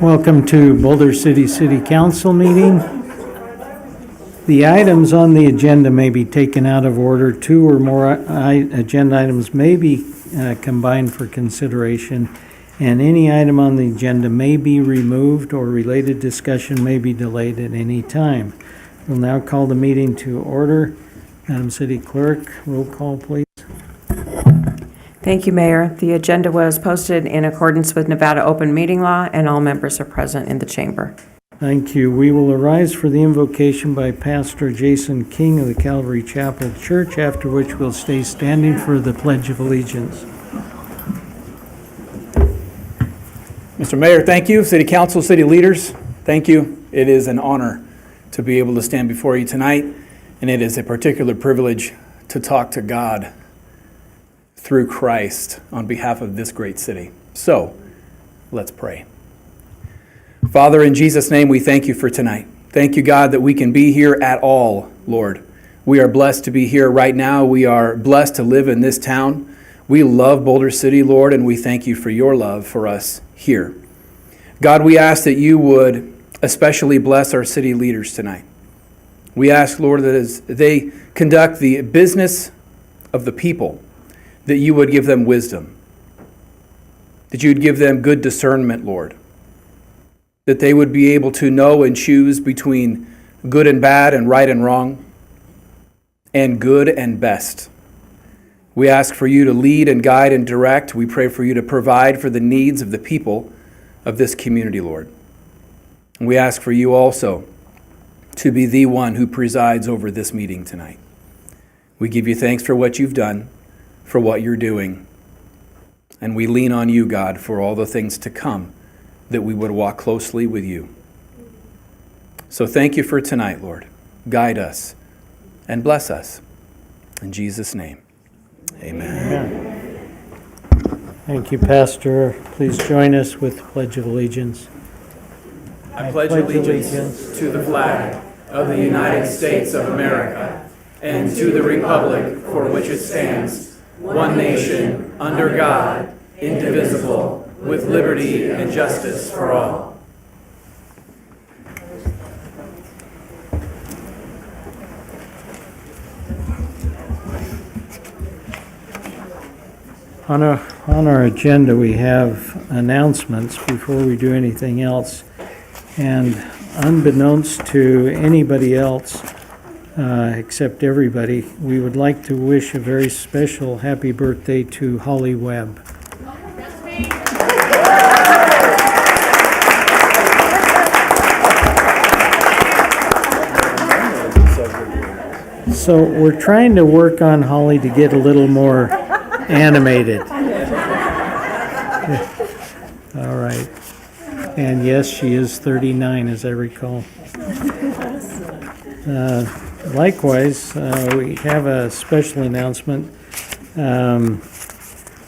Welcome to Boulder City City Council meeting. The items on the agenda may be taken out of order. Two or more agenda items may be combined for consideration, and any item on the agenda may be removed or related discussion may be delayed at any time. We'll now call the meeting to order. Madam City Clerk, roll call, please. Thank you, Mayor. The agenda was posted in accordance with Nevada Open Meeting Law, and all members are present in the chamber. Thank you. We will arise for the invocation by Pastor Jason King of the Calvary Chapel Church, after which we'll stay standing for the Pledge of Allegiance. Mr. Mayor, thank you. City Council, city leaders, thank you. It is an honor to be able to stand before you tonight, and it is a particular privilege to talk to God through Christ on behalf of this great city. So, let's pray. Father, in Jesus' name, we thank you for tonight. Thank you, God, that we can be here at all, Lord. We are blessed to be here right now. We are blessed to live in this town. We love Boulder City, Lord, and we thank you for your love for us here. God, we ask that you would especially bless our city leaders tonight. We ask, Lord, that as they conduct the business of the people, that you would give them wisdom, that you would give them good discernment, Lord, that they would be able to know and choose between good and bad and right and wrong, and good and best. We ask for you to lead and guide and direct. We pray for you to provide for the needs of the people of this community, Lord. And we ask for you also to be the one who presides over this meeting tonight. We give you thanks for what you've done, for what you're doing, and we lean on you, God, for all the things to come, that we would walk closely with you. So thank you for tonight, Lord. Guide us and bless us. In Jesus' name, amen. Thank you, Pastor. Please join us with the Pledge of Allegiance. I pledge allegiance to the flag of the United States of America and to the republic for which it stands, one nation, under God, indivisible, with liberty and justice for all. On our agenda, we have announcements before we do anything else. And unbeknownst to anybody else, except everybody, we would like to wish a very special happy birthday to Holly Webb. So we're trying to work on Holly to get a little more animated. And yes, she is 39, as I recall. Likewise, we have a special announcement.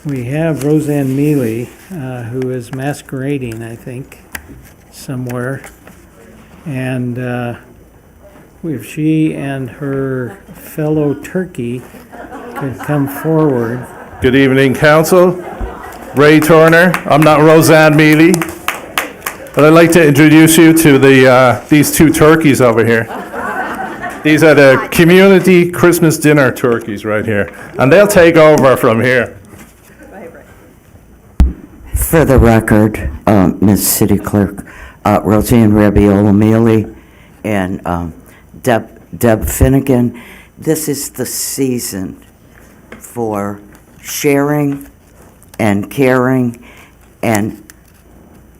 We have Roseanne Mealy, who is masquerading, I think, somewhere. And if she and her fellow turkey could come forward. Good evening, Council. Ray Turner. I'm not Roseanne Mealy, but I'd like to introduce you to these two turkeys over here. These are the community Christmas dinner turkeys right here, and they'll take over from here. For the record, Ms. City Clerk, Roseanne Rabiola Mealy and Deb Finnegan, this is the season for sharing and caring, and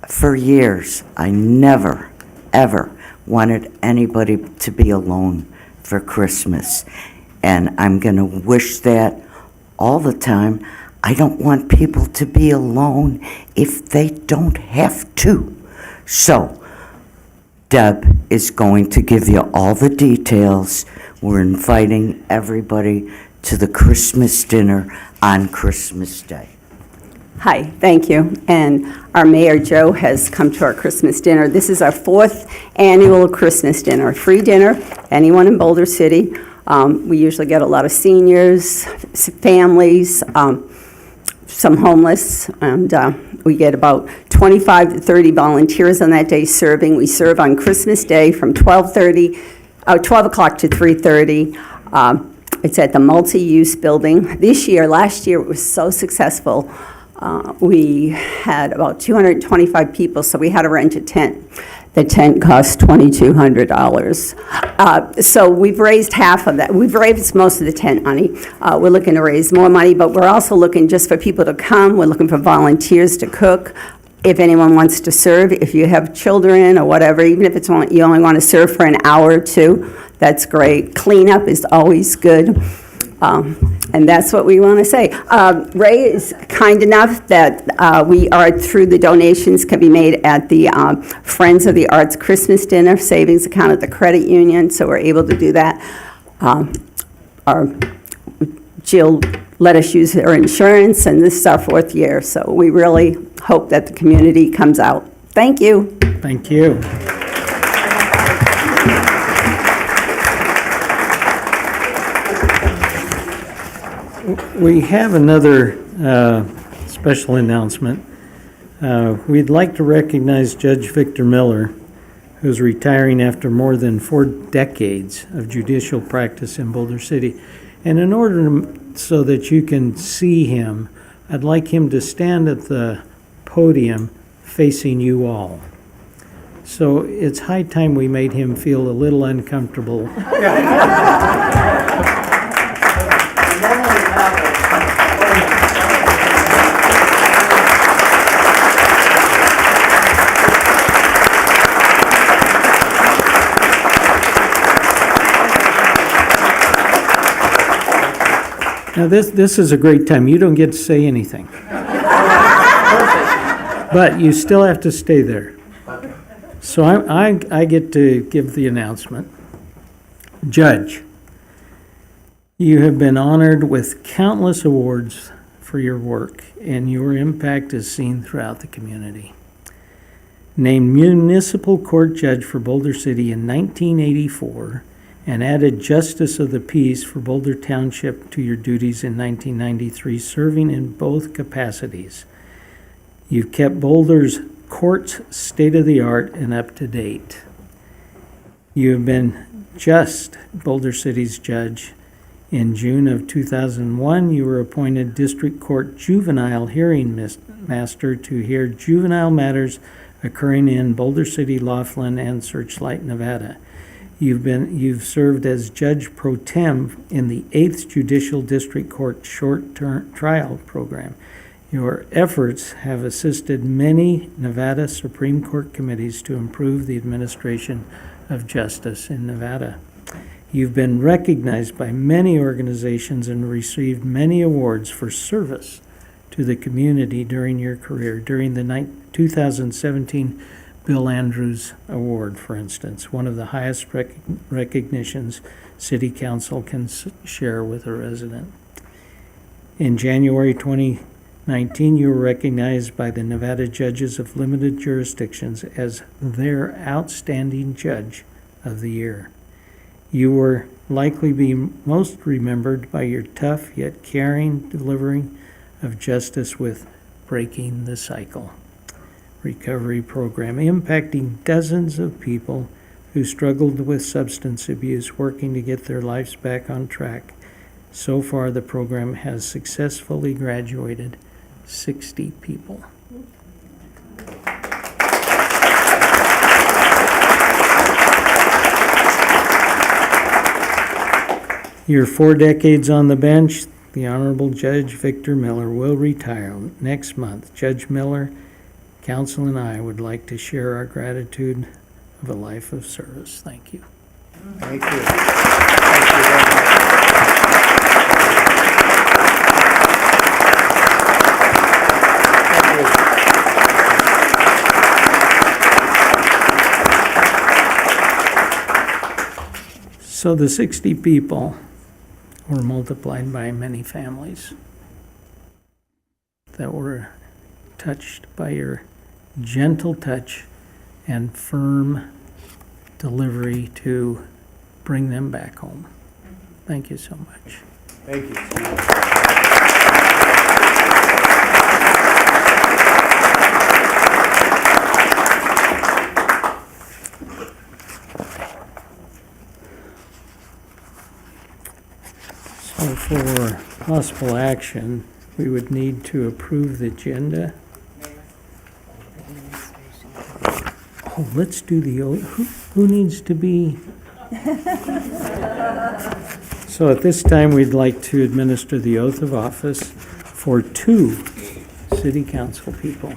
for years, I never, ever wanted anybody to be alone for Christmas, and I'm going to wish that all the time. I don't want people to be alone if they don't have to. So, Deb is going to give you all the details. We're inviting everybody to the Christmas dinner on Christmas Day. Hi, thank you. And our Mayor Joe has come to our Christmas dinner. This is our 4th annual Christmas dinner, free dinner, anyone in Boulder City. We usually get a lot of seniors, families, some homeless, and we get about 25 to 30 volunteers on that day serving. We serve on Christmas Day from 12 o'clock to 3:30. It's at the multi-use building. Last year, it was so successful. We had about 225 people, so we had to rent a tent. The tent cost $2,200. So we've raised half of that. We've raised most of the tent money. We're looking to raise more money, but we're also looking just for people to come. We're looking for volunteers to cook. If anyone wants to serve, if you have children or whatever, even if it's you only want to serve for an hour or two, that's great. Cleanup is always good. And that's what we want to say. Ray is kind enough that we are, through the donations, can be made at the Friends of the Arts Christmas Dinner savings account at the credit union, so we're able to do that. Jill let us use her insurance, and this is our 4th year, so we really hope that the community comes out. Thank you. Thank you. We have another special announcement. We'd like to recognize Judge Victor Miller, who's retiring after more than 4 decades of judicial practice in Boulder City. And in order so that you can see him, I'd like him to stand at the podium facing you all. So it's high time we made him feel a little uncomfortable. Now, this is a great time. You don't get to say anything. But you still have to stay there. So I get to give the announcement. Judge, you have been honored with countless awards for your work, and your impact is seen throughout the community. Named Municipal Court Judge for Boulder City in 1984, and added Justice of the Peace for Boulder Township to your duties in 1993, serving in both capacities. You've kept Boulder's courts state-of-the-art and up-to-date. You have been just Boulder City's judge. In June of 2001, you were appointed District Court Juvenile Hearing Master to hear juvenile matters occurring in Boulder City, Laughlin, and Searchlight, Nevada. You've served as Judge Pro Tem in the 8th Judicial District Court Short-Term Trial Program. Your efforts have assisted many Nevada Supreme Court committees to improve the administration of justice in Nevada. You've been recognized by many organizations and received many awards for service to the community during your career. During the 2017 Bill Andrews Award, for instance, one of the highest recognitions city council can share with a resident. In January 2019, you were recognized by the Nevada Judges of Limited Jurisdictions as their Outstanding Judge of the Year. You will likely be most remembered by your tough yet caring delivering of justice with Breaking the Cycle recovery program, impacting dozens of people who struggled with substance abuse, working to get their lives back on track. So far, the program has successfully graduated 60 people. Your 4 decades on the bench, the Honorable Judge Victor Miller will retire next month. Judge Miller, council and I would like to share our gratitude of a life of service. Thank you. Thank you. Thank you very much. So the 60 people were multiplied by many families that were touched by your gentle touch and firm delivery to bring them back home. Thank you so much. Thank you. So for possible action, we would need to approve the agenda. Oh, let's do the oath. Who needs to be? So at this time, we'd like to administer the oath of office for 2 city council people.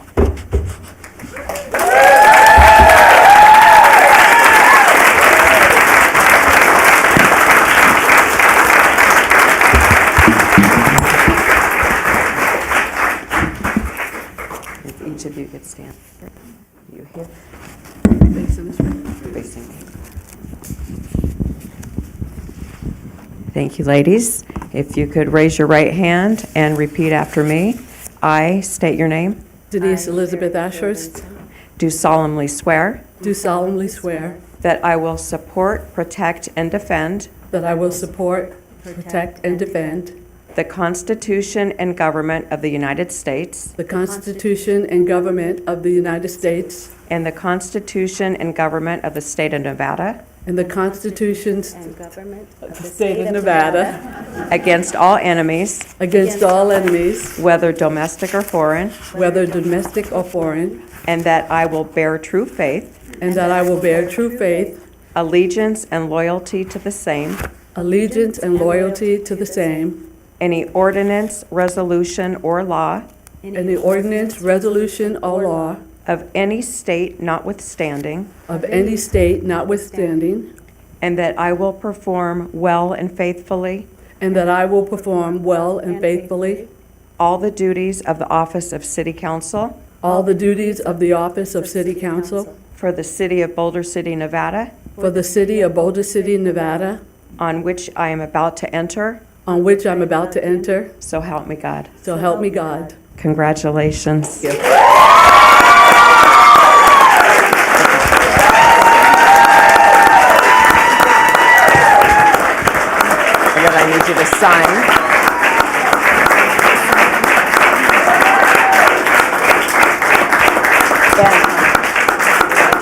If each of you could stand. You here? Facing me. Thank you, ladies. If you could raise your right hand and repeat after me. I state your name. Denise Elizabeth Ashurst, Do solemnly swear do solemnly swear that I will support, protect, and defend that I will support, protect, and defend the Constitution and government of the United States the Constitution and government of the United States and the Constitution and government of the state of Nevada and the constitutions of the state of Nevada against all enemies, against all enemies, whether domestic or foreign, whether domestic or foreign, and that I will bear true faith, and that I will bear true faith, allegiance, and loyalty to the same, allegiance, and loyalty to the same, any ordinance, resolution, or law and the ordinance, resolution, or law of any state notwithstanding, of any state notwithstanding, and that I will perform well and faithfully and that I will perform well and faithfully all the duties of the office of City Council all the duties of the office of City Council for the city of Boulder City, Nevada, for the city of Boulder City, Nevada, on which I am about to enter. on which I'm about to enter. So help me God. So help me God. Congratulations. And then I need you to sign.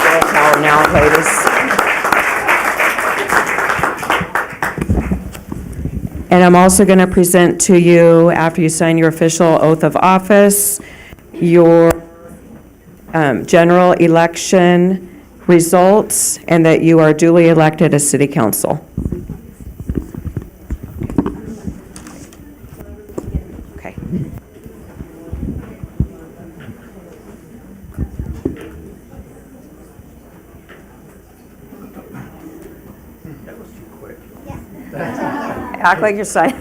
Get a towel now, ladies. And I'm also going to present to you, after you sign your official oath of office, your general election results, and that you are duly elected as city council. Okay. Act like you're signing.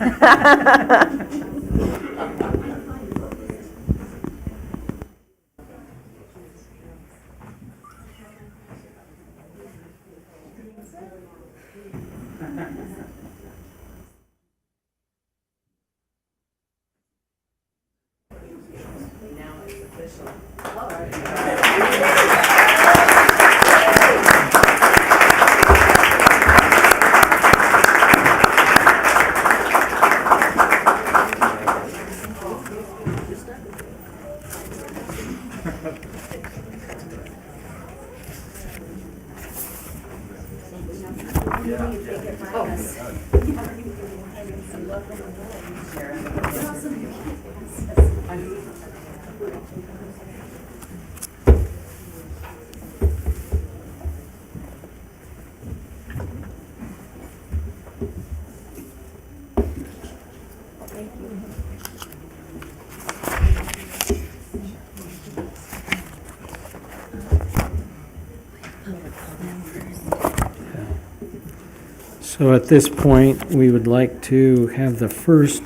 So at this point, we would like to have the first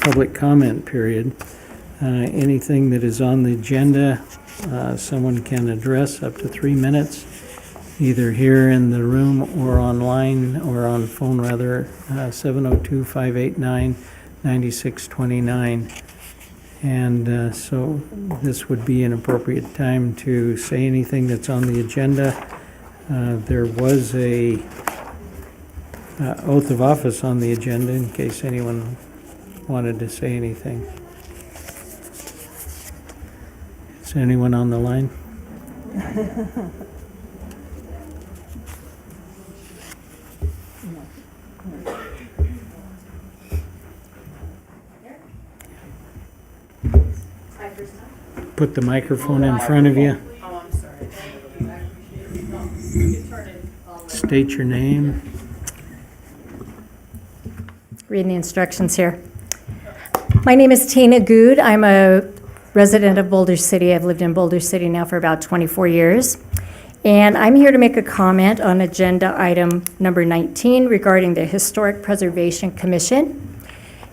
public comment period. Anything that is on the agenda, someone can address up to 3 minutes, either here in the room or online, or on phone rather, 702-589-9629. And so this would be an appropriate time to say anything that's on the agenda. There was a oath of office on the agenda in case anyone wanted to say anything. Is anyone on the line? Put the microphone in front of you. State your name. Reading the instructions here. My name is Tina Good. I'm a resident of Boulder City. I've lived in Boulder City now for about 24 years. And I'm here to make a comment on agenda item number 19 regarding the Historic Preservation Commission.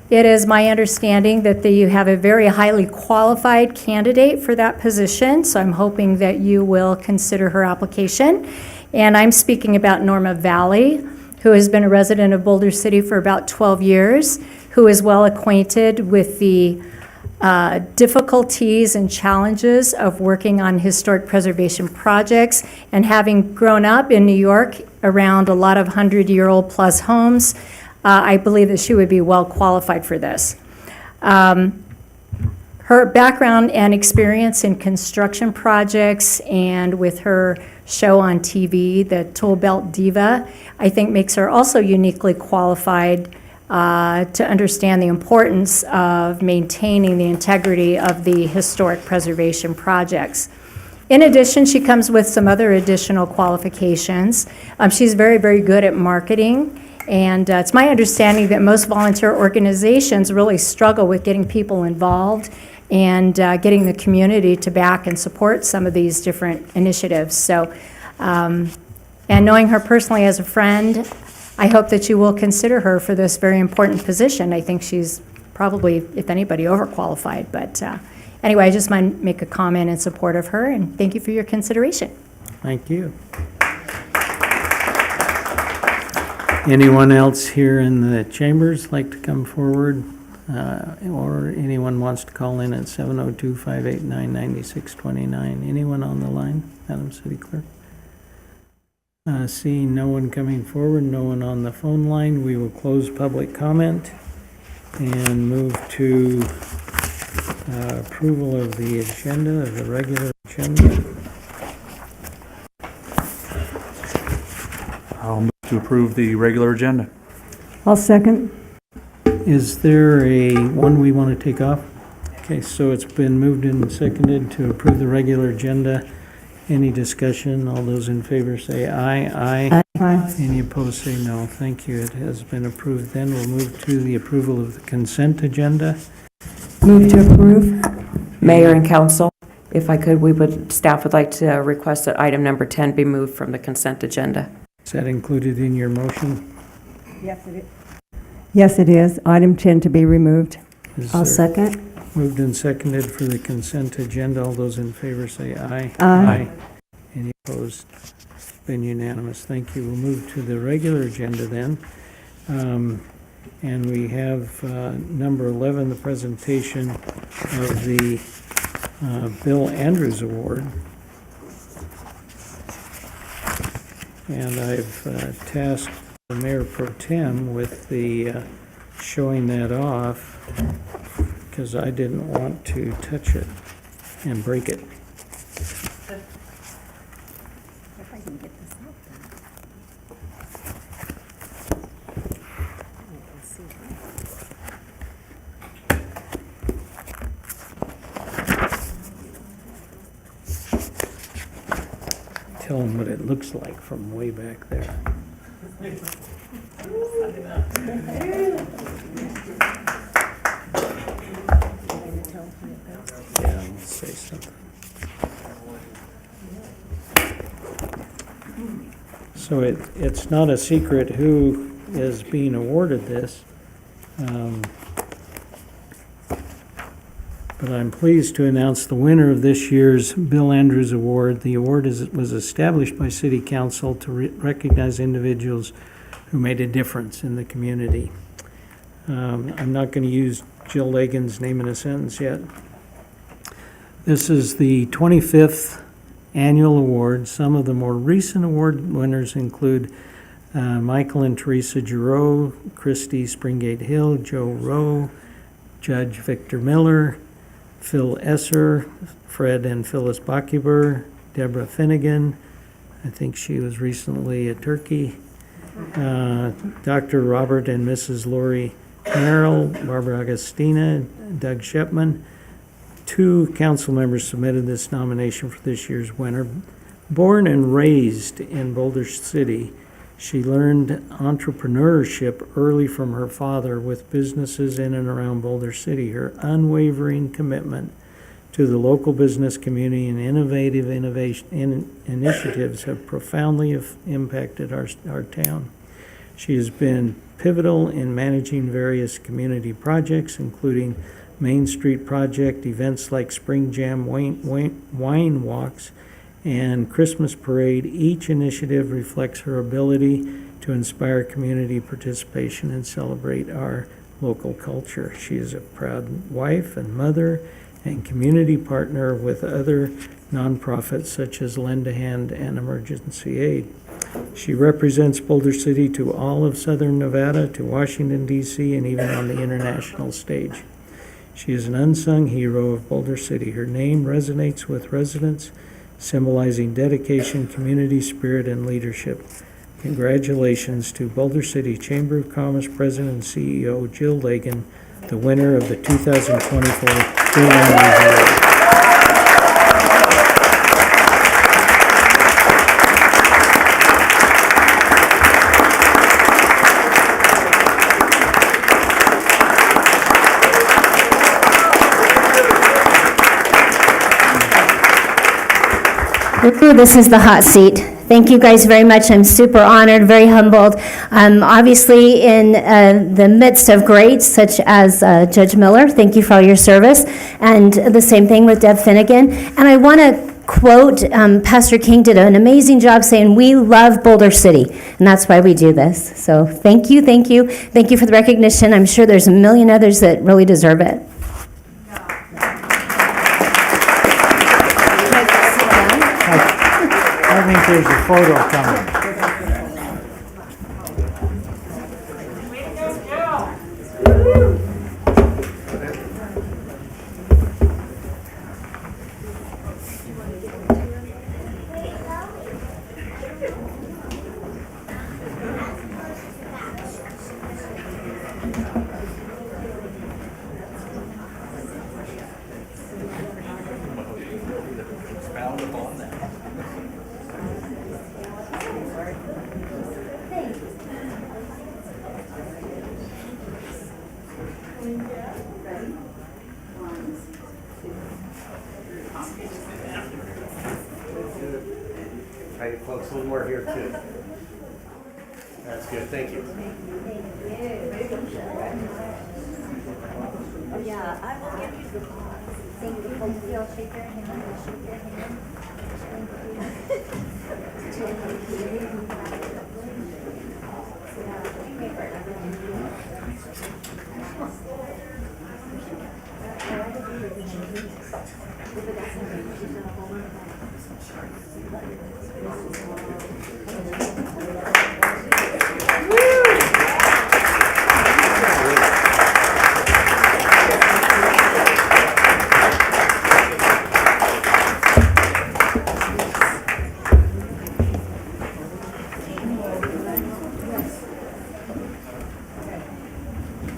It is my understanding that you have a very highly qualified candidate for that position, so I'm hoping that you will consider her application. And I'm speaking about Norma Valley, who has been a resident of Boulder City for about 12 years, who is well acquainted with the difficulties and challenges of working on historic preservation projects, and having grown up in New York around a lot of 100-year-old plus homes, I believe that she would be well qualified for this. Her background and experience in construction projects and with her show on TV, the Tool Belt Diva, I think makes her also uniquely qualified to understand the importance of maintaining the integrity of the historic preservation projects. In addition, she comes with some other additional qualifications. She's very, very good at marketing, and it's my understanding that most volunteer organizations really struggle with getting people involved and getting the community to back and support some of these different initiatives. So, and knowing her personally as a friend, I hope that you will consider her for this very important position. I think she's probably, if anybody, overqualified. But anyway, I just want to make a comment in support of her, and thank you for your consideration. Thank you. Anyone else here in the chambers like to come forward? Or anyone wants to call in at 702-589-9629? Anyone on the line, Madam City Clerk? Seeing no one coming forward, no one on the phone line, we will close public comment and move to approval of the agenda, of the regular agenda. I'll move to approve the regular agenda. I'll second. Is there a one we want to take off? Okay, so it's been moved and seconded to approve the regular agenda. Any discussion? All those in favor say aye. Aye. Aye. Any opposed say no. Thank you. It has been approved. Then we'll move to the approval of the consent agenda. Move to approve. Mayor and council, if I could, staff would like to request that item number 10 be moved from the consent agenda. Is that included in your motion? Yes, it is. Yes, it is. Item 10 to be removed. Is I'll there- second. Moved and seconded for the consent agenda. All those in favor say aye. Aye. Any opposed? been unanimous. Thank you. We'll move to the regular agenda then. And we have number 11, the presentation of the Bill Andrews Award. And I've tasked the Mayor Pro Tem with the showing that off because I didn't want to touch it and break it. If I can get this out then. Tell them what it looks like from way back there. Yeah, let's say something. So it's not a secret who is being awarded this. But I'm pleased to announce the winner of this year's Bill Andrews Award. The award was established by City Council to recognize individuals who made a difference in the community. I'm not going to use Jill Lagan's name in a sentence yet. This is the 25th annual award. Some of the more recent award winners include Michael and Teresa Giroux, Christy Springate Hill, Joe Rowe, Judge Victor Miller, Phil Esser, Fred and Phyllis Bockuber, Deborah Finnegan, I think she was recently at Turkey, Dr. Robert and Mrs. Lori Merrill, Barbara Agostina, Doug Shepman. 2 council members submitted this nomination for this year's winner. Born and raised in Boulder City, she learned entrepreneurship early from her father with businesses in and around Boulder City. Her unwavering commitment to the local business community and innovative initiatives have profoundly impacted our town. She has been pivotal in managing various community projects, including Main Street Project, events like Spring Jam wine walks, and Christmas Parade. Each initiative reflects her ability to inspire community participation and celebrate our local culture. She is a proud wife and mother and community partner with other nonprofits such as Lend a Hand and Emergency Aid. She represents Boulder City to all of Southern Nevada, to Washington, D.C., and even on the international stage. She is an unsung hero of Boulder City. Her name resonates with residents, symbolizing dedication, community spirit, and leadership. Congratulations to Boulder City Chamber of Commerce President and CEO Jill Lagan, the winner of the 2024 Bill Andrews Award. Ooh, this is the hot seat. Thank you guys very much. I'm super honored, very humbled. I'm obviously in the midst of greats such as Judge Miller. Thank you for all your service. And the same thing with Deb Finnegan. And I want to quote, Pastor King did an amazing job saying, we love Boulder City. And that's why we do this. So thank you, thank you. Thank you for the recognition. I'm sure there's a million others that really deserve it. I think there's a photo coming. Right, folks, a little more here too. That's good, thank you. Yeah, I will give you the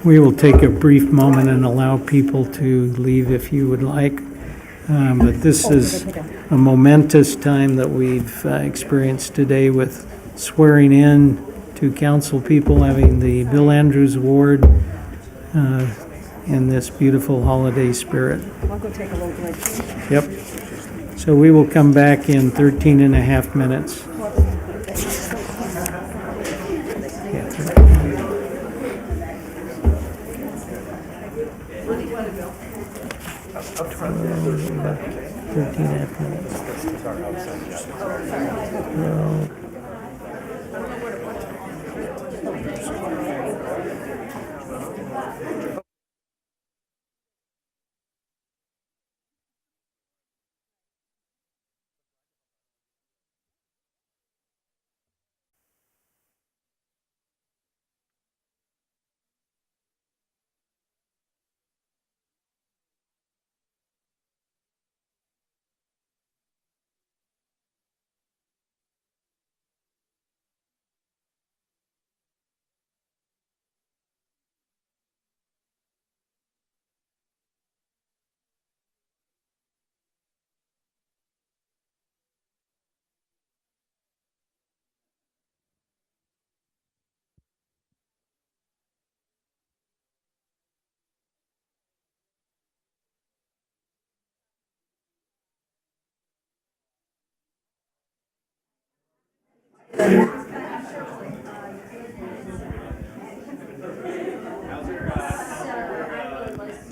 We will take a brief moment and allow people to leave if you would like. But this is a momentous time that we've experienced today with swearing in to council people, having the Bill Andrews Award in this beautiful holiday spirit. I'll go take a little break. Yep. So we will come back in 13 and a half minutes. Yeah, 13 and a half minutes. No.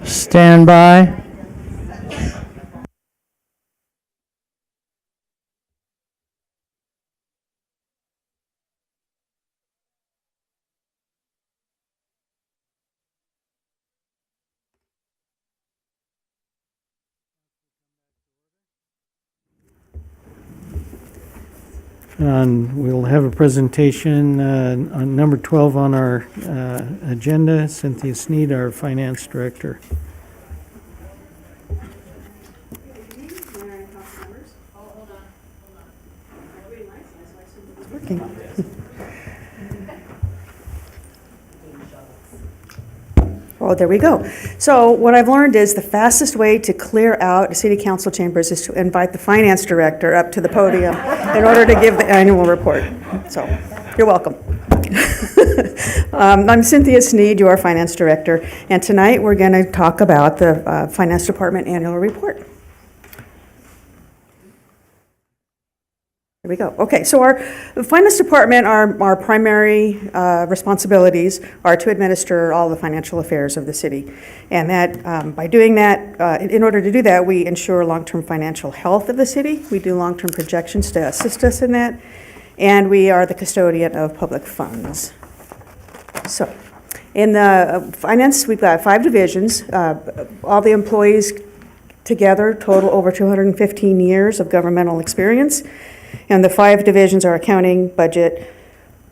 Stand by. And we'll have a presentation on number 12 on our agenda. Cynthia Sneed, our finance director. Oh, there we go. So what I've learned is the fastest way to clear out city council chambers is to invite the finance director up to the podium in order to give the annual report. So you're welcome. I'm Cynthia Sneed, your finance director, and tonight we're going to talk about the finance department annual report. There we go. Okay, so our finance department, our primary responsibilities are to administer all the financial affairs of the city. And that, by doing that, in order to do that, we ensure long-term financial health of the city. We do long-term projections to assist us in that. And we are the custodian of public funds. So, in the finance, we've got 5 divisions. All the employees together total over 215 years of governmental experience. And the 5 divisions are accounting, budget,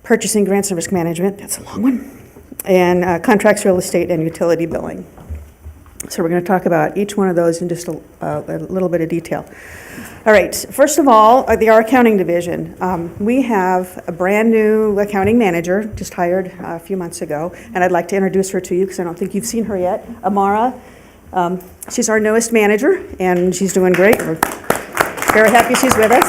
purchasing, grants and risk management, that's a long one, and contracts, real estate, and utility billing. So we're going to talk about each one of those in just a little bit of detail. All right, first of all, our accounting division. We have a brand new accounting manager, just hired a few months ago, and I'd like to introduce her to you because I don't think you've seen her yet. Amara, she's our newest manager, and she's doing great. We're very happy she's with us.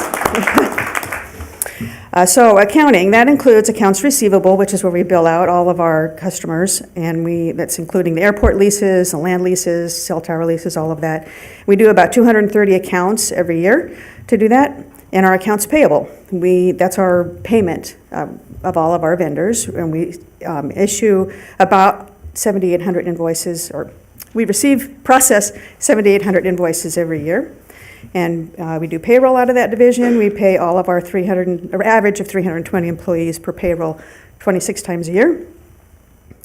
So accounting, that includes accounts receivable, which is where we bill out all of our customers, and that's including the airport leases, the land leases, cell tower leases, all of that. We do about 230 accounts every year to do that, and our accounts payable. That's our payment of all of our vendors, and we issue about 7,800 invoices, or process 7,800 invoices every year. And we do payroll out of that division. We pay all of our average of 320 employees per payroll 26 times a year.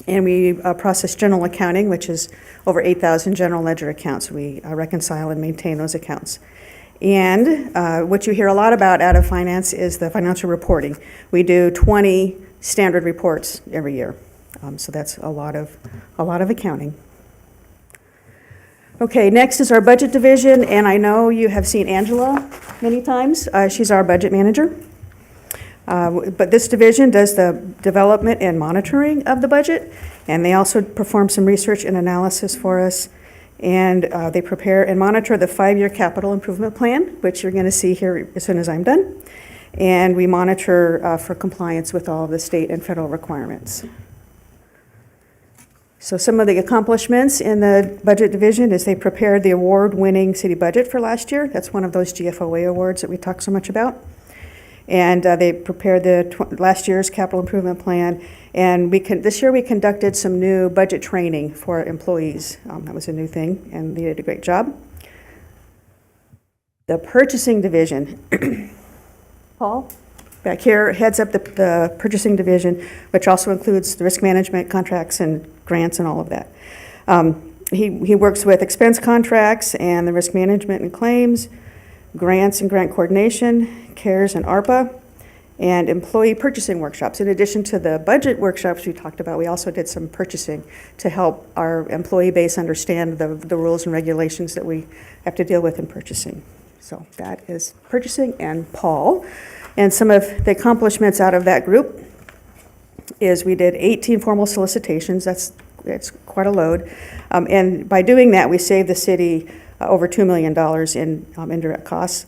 And we process general accounting, which is over 8,000 general ledger accounts. We reconcile and maintain those accounts. And what you hear a lot about out of finance is the financial reporting. We do 20 standard reports every year. So that's a lot of accounting. Okay, next is our budget division, and I know you have seen Angela many times. She's our budget manager. But this division does the development and monitoring of the budget, and they also perform some research and analysis for us. And they prepare and monitor the 5-year capital improvement plan, which you're going to see here as soon as I'm done. And we monitor for compliance with all of the state and federal requirements. So some of the accomplishments in the budget division is they prepared the award-winning city budget for last year. That's one of those GFOA awards that we talk so much about. And they prepared the last year's capital improvement plan. And this year we conducted some new budget training for employees. That was a new thing, and they did a great job. The purchasing division, Paul, back here, heads up the purchasing division, which also includes the risk management, contracts, and grants, and all of that. He works with expense contracts and the risk management and claims, grants and grant coordination, CARES and ARPA, and employee purchasing workshops. In addition to the budget workshops we talked about, we also did some purchasing to help our employee base understand the rules and regulations that we have to deal with in purchasing. So that is purchasing and Paul. And some of the accomplishments out of that group is we did 18 formal solicitations. That's quite a load. And by doing that, we saved the city over $2 million in indirect costs.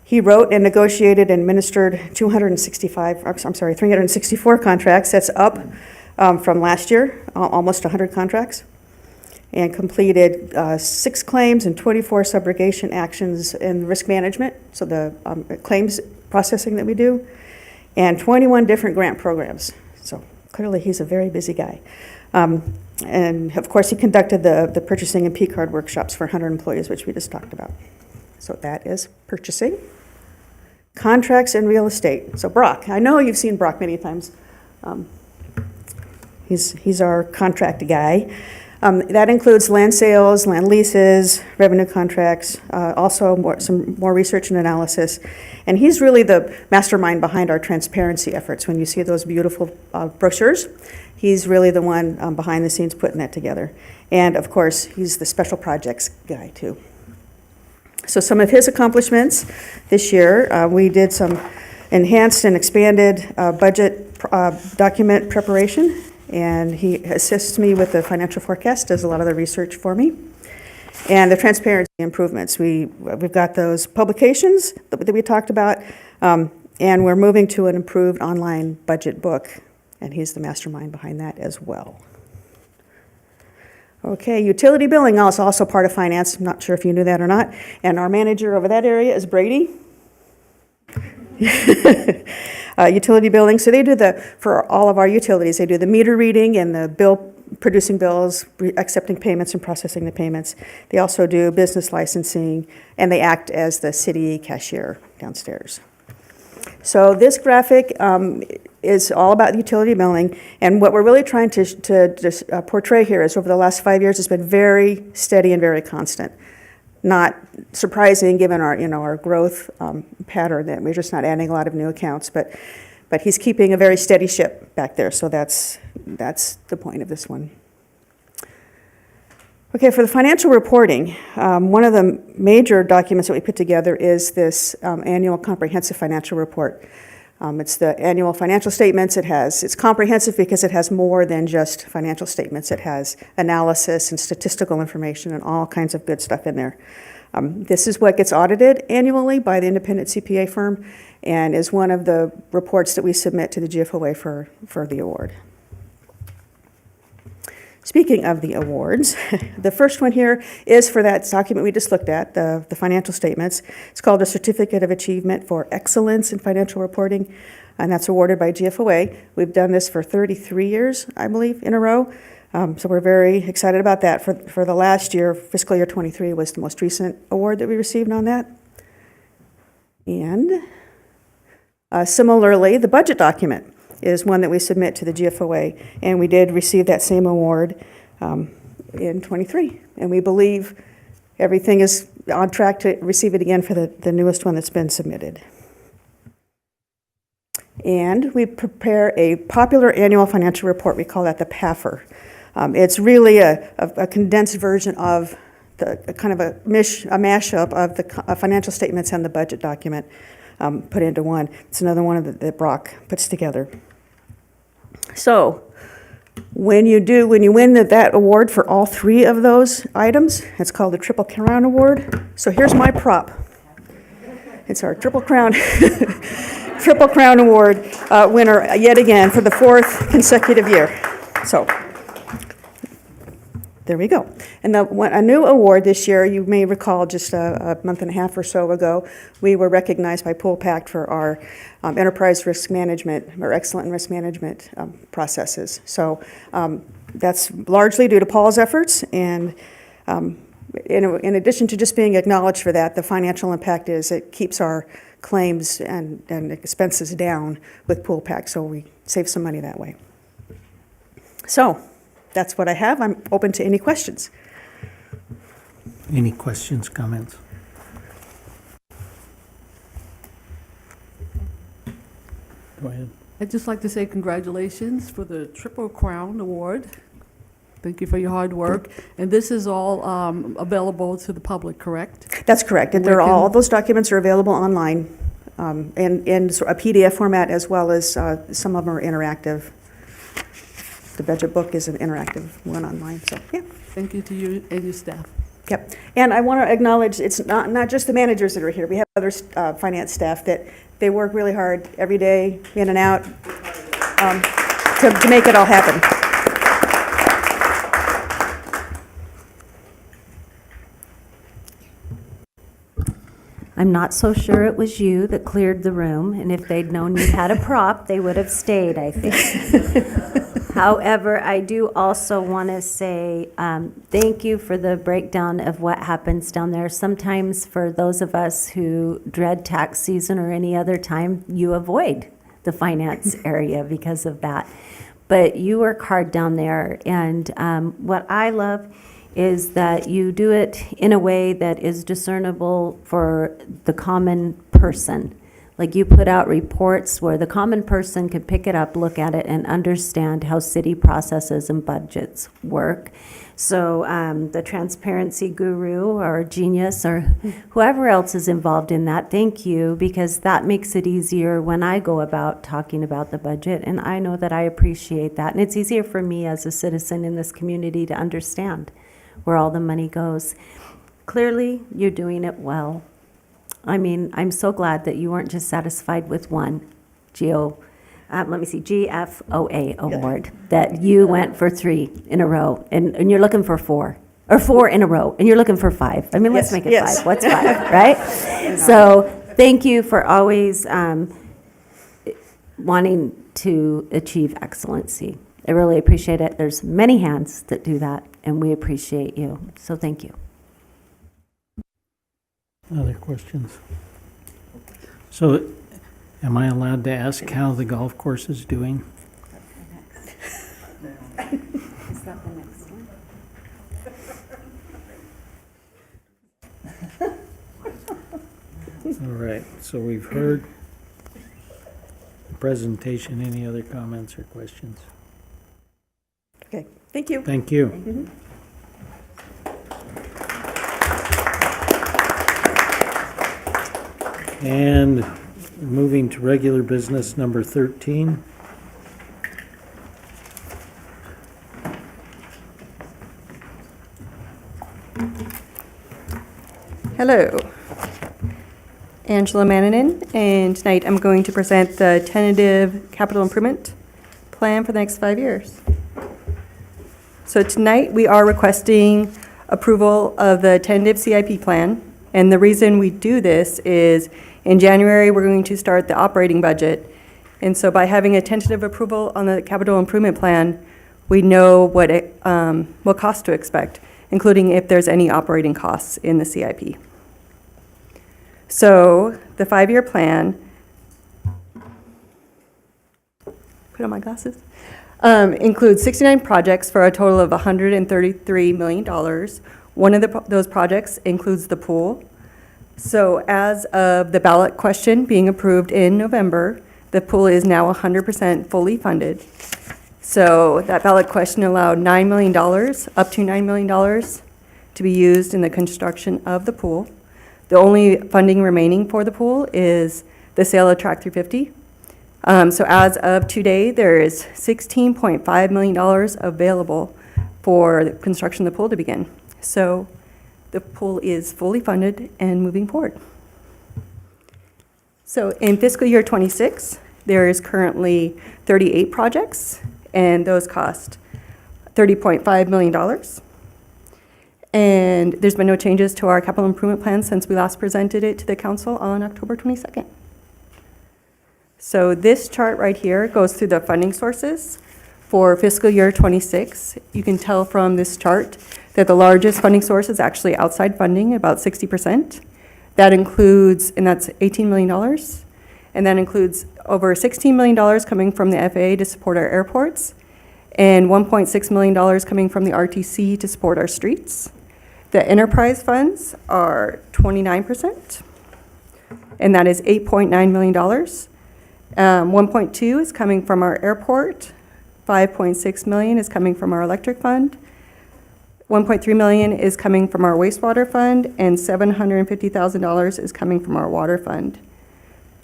He wrote and negotiated and administered 364 contracts. That's up from last year, almost 100 contracts, and completed 6 claims and 24 subrogation actions in risk management, so the claims processing that we do, and 21 different grant programs. So clearly he's a very busy guy. And of course he conducted the purchasing and P-card workshops for 100 employees, which we just talked about. So that is purchasing. Contracts and real estate. So Brock, I know you've seen Brock many times. He's our contract guy. That includes land sales, land leases, revenue contracts, also some more research and analysis. And he's really the mastermind behind our transparency efforts. When you see those beautiful brochures, he's really the one behind the scenes putting that together. And of course, he's the special projects guy too. So some of his accomplishments this year, we did some enhanced and expanded budget document preparation. And he assists me with the financial forecast, does a lot of the research for me. And the transparency improvements, we've got those publications that we talked about, and we're moving to an improved online budget book, and he's the mastermind behind that as well. Okay, utility billing is also part of finance. I'm not sure if you knew that or not. And our manager over that area is Brady. Utility billing, so they do for all of our utilities, they do the meter reading and the producing bills, accepting payments and processing the payments. They also do business licensing, and they act as the city cashier downstairs. So this graphic is all about utility billing, and what we're really trying to portray here is over the last 5 years, it's been very steady and very constant. Not surprising given our growth pattern that we're just not adding a lot of new accounts, but he's keeping a very steady ship back there, so that's the point of this one. Okay, for the financial reporting, one of the major documents that we put together is this annual comprehensive financial report. It's the annual financial statements. It's comprehensive because it has more than just financial statements. It has analysis and statistical information and all kinds of good stuff in there. This is what gets audited annually by the independent CPA firm and is one of the reports that we submit to the GFOA for the award. Speaking of the awards, the first one here is for that document we just looked at, the financial statements. It's called a Certificate of Achievement for Excellence in Financial Reporting, and that's awarded by GFOA. We've done this for 33 years, I believe, in a row. So we're very excited about that. For the last year, fiscal year '23 was the most recent award that we received on that. And similarly, the budget document is one that we submit to the GFOA, and we did receive that same award in '23. And we believe everything is on track to receive it again for the newest one that's been submitted. And we prepare a popular annual financial report. We call that the PAFR. It's really a condensed version of a kind of a mashup of the financial statements and the budget document put into one. It's another one that Brock puts together. So when you win that award for all three of those items, it's called the Triple Crown Award. So here's my prop. It's our Triple Crown Triple Crown Award winner yet again for the 4th consecutive year. So there we go. And a new award this year, you may recall just a month and a half or so ago, we were recognized by Pool Pact for our enterprise risk management, or excellent risk management processes. So that's largely due to Paul's efforts, and in addition to just being acknowledged for that, the financial impact is it keeps our claims and expenses down with Pool Pact, so we save some money that way. So that's what I have. I'm open to any questions. Any questions, comments? Go ahead. I'd just like to say congratulations for the Triple Crown Award. Thank you for your hard work. And this is all available to the public, correct? That's correct. And all those documents are available online in a PDF format, as well as some of them are interactive. The budget book is an interactive one online, so yeah. Thank you to you and your staff. Yep. And I want to acknowledge it's not just the managers that are here. We have other finance staff that they work really hard every day, in and out, to make it all happen. I'm not so sure it was you that cleared the room, and if they'd known you had a prop, they would have stayed, I think. However, I do also want to say thank you for the breakdown of what happens down there. Sometimes for those of us who dread tax season or any other time, you avoid the finance area because of that. But you work hard down there, and what I love is that you do it in a way that is discernible for the common person. Like you put out reports where the common person can pick it up, look at it, and understand how city processes and budgets work. So the transparency guru or genius or whoever else is involved in that, thank you, because that makes it easier when I go about talking about the budget, and I know that I appreciate that. And it's easier for me as a citizen in this community to understand where all the money goes. Clearly, you're doing it well. I mean, I'm so glad that you weren't just satisfied with one GFOA award, that you went for 3 in a row, and you're looking for 4, or 4 in a row, and you're looking for 5. I mean, let's make it 5. What's 5, right? So thank you for always wanting to achieve excellency. I really appreciate it. There's many hands that do that, and we appreciate you. So thank you. Other questions? So, am I allowed to ask how the golf course is doing? Is that the next one? All right, so we've heard the presentation. Any other comments or questions? Okay, thank you. Thank you. Mm-hmm. And moving to regular business number 13. Hello. Angela Mannanen, and tonight I'm going to present the tentative capital improvement plan for the next 5 years. So tonight we are requesting approval of the tentative CIP plan, and the reason we do this is in January we're going to start the operating budget, and so by having a tentative approval on the capital improvement plan, we know what costs to expect, including if there's any operating costs in the CIP. So the 5-year plan, put on my glasses, includes 69 projects for a total of $133 million. One of those projects includes the pool. So as of the ballot question being approved in November, the pool is now 100% fully funded. So that ballot question allowed $9 million, up to $9 million, to be used in the construction of the pool. The only funding remaining for the pool is the sale of Track 350. So as of today, there is $16.5 million available for the construction of the pool to begin. So the pool is fully funded and moving forward. So in fiscal year 26, there is currently 38 projects, and those cost $30.5 million. And there's been no changes to our capital improvement plan since we last presented it to the council on October 22nd. So this chart right here goes through the funding sources for fiscal year 26. You can tell from this chart that the largest funding source is actually outside funding, about 60%. That includes, and that's $18 million. And that includes over $16 million coming from the FAA to support our airports, and $1.6 million coming from the RTC to support our streets. The enterprise funds are 29%, and that is $8.9 million. 1.2 is coming from our airport, 5.6 million is coming from our electric fund, 1.3 million is coming from our wastewater fund, and $750,000 is coming from our water fund.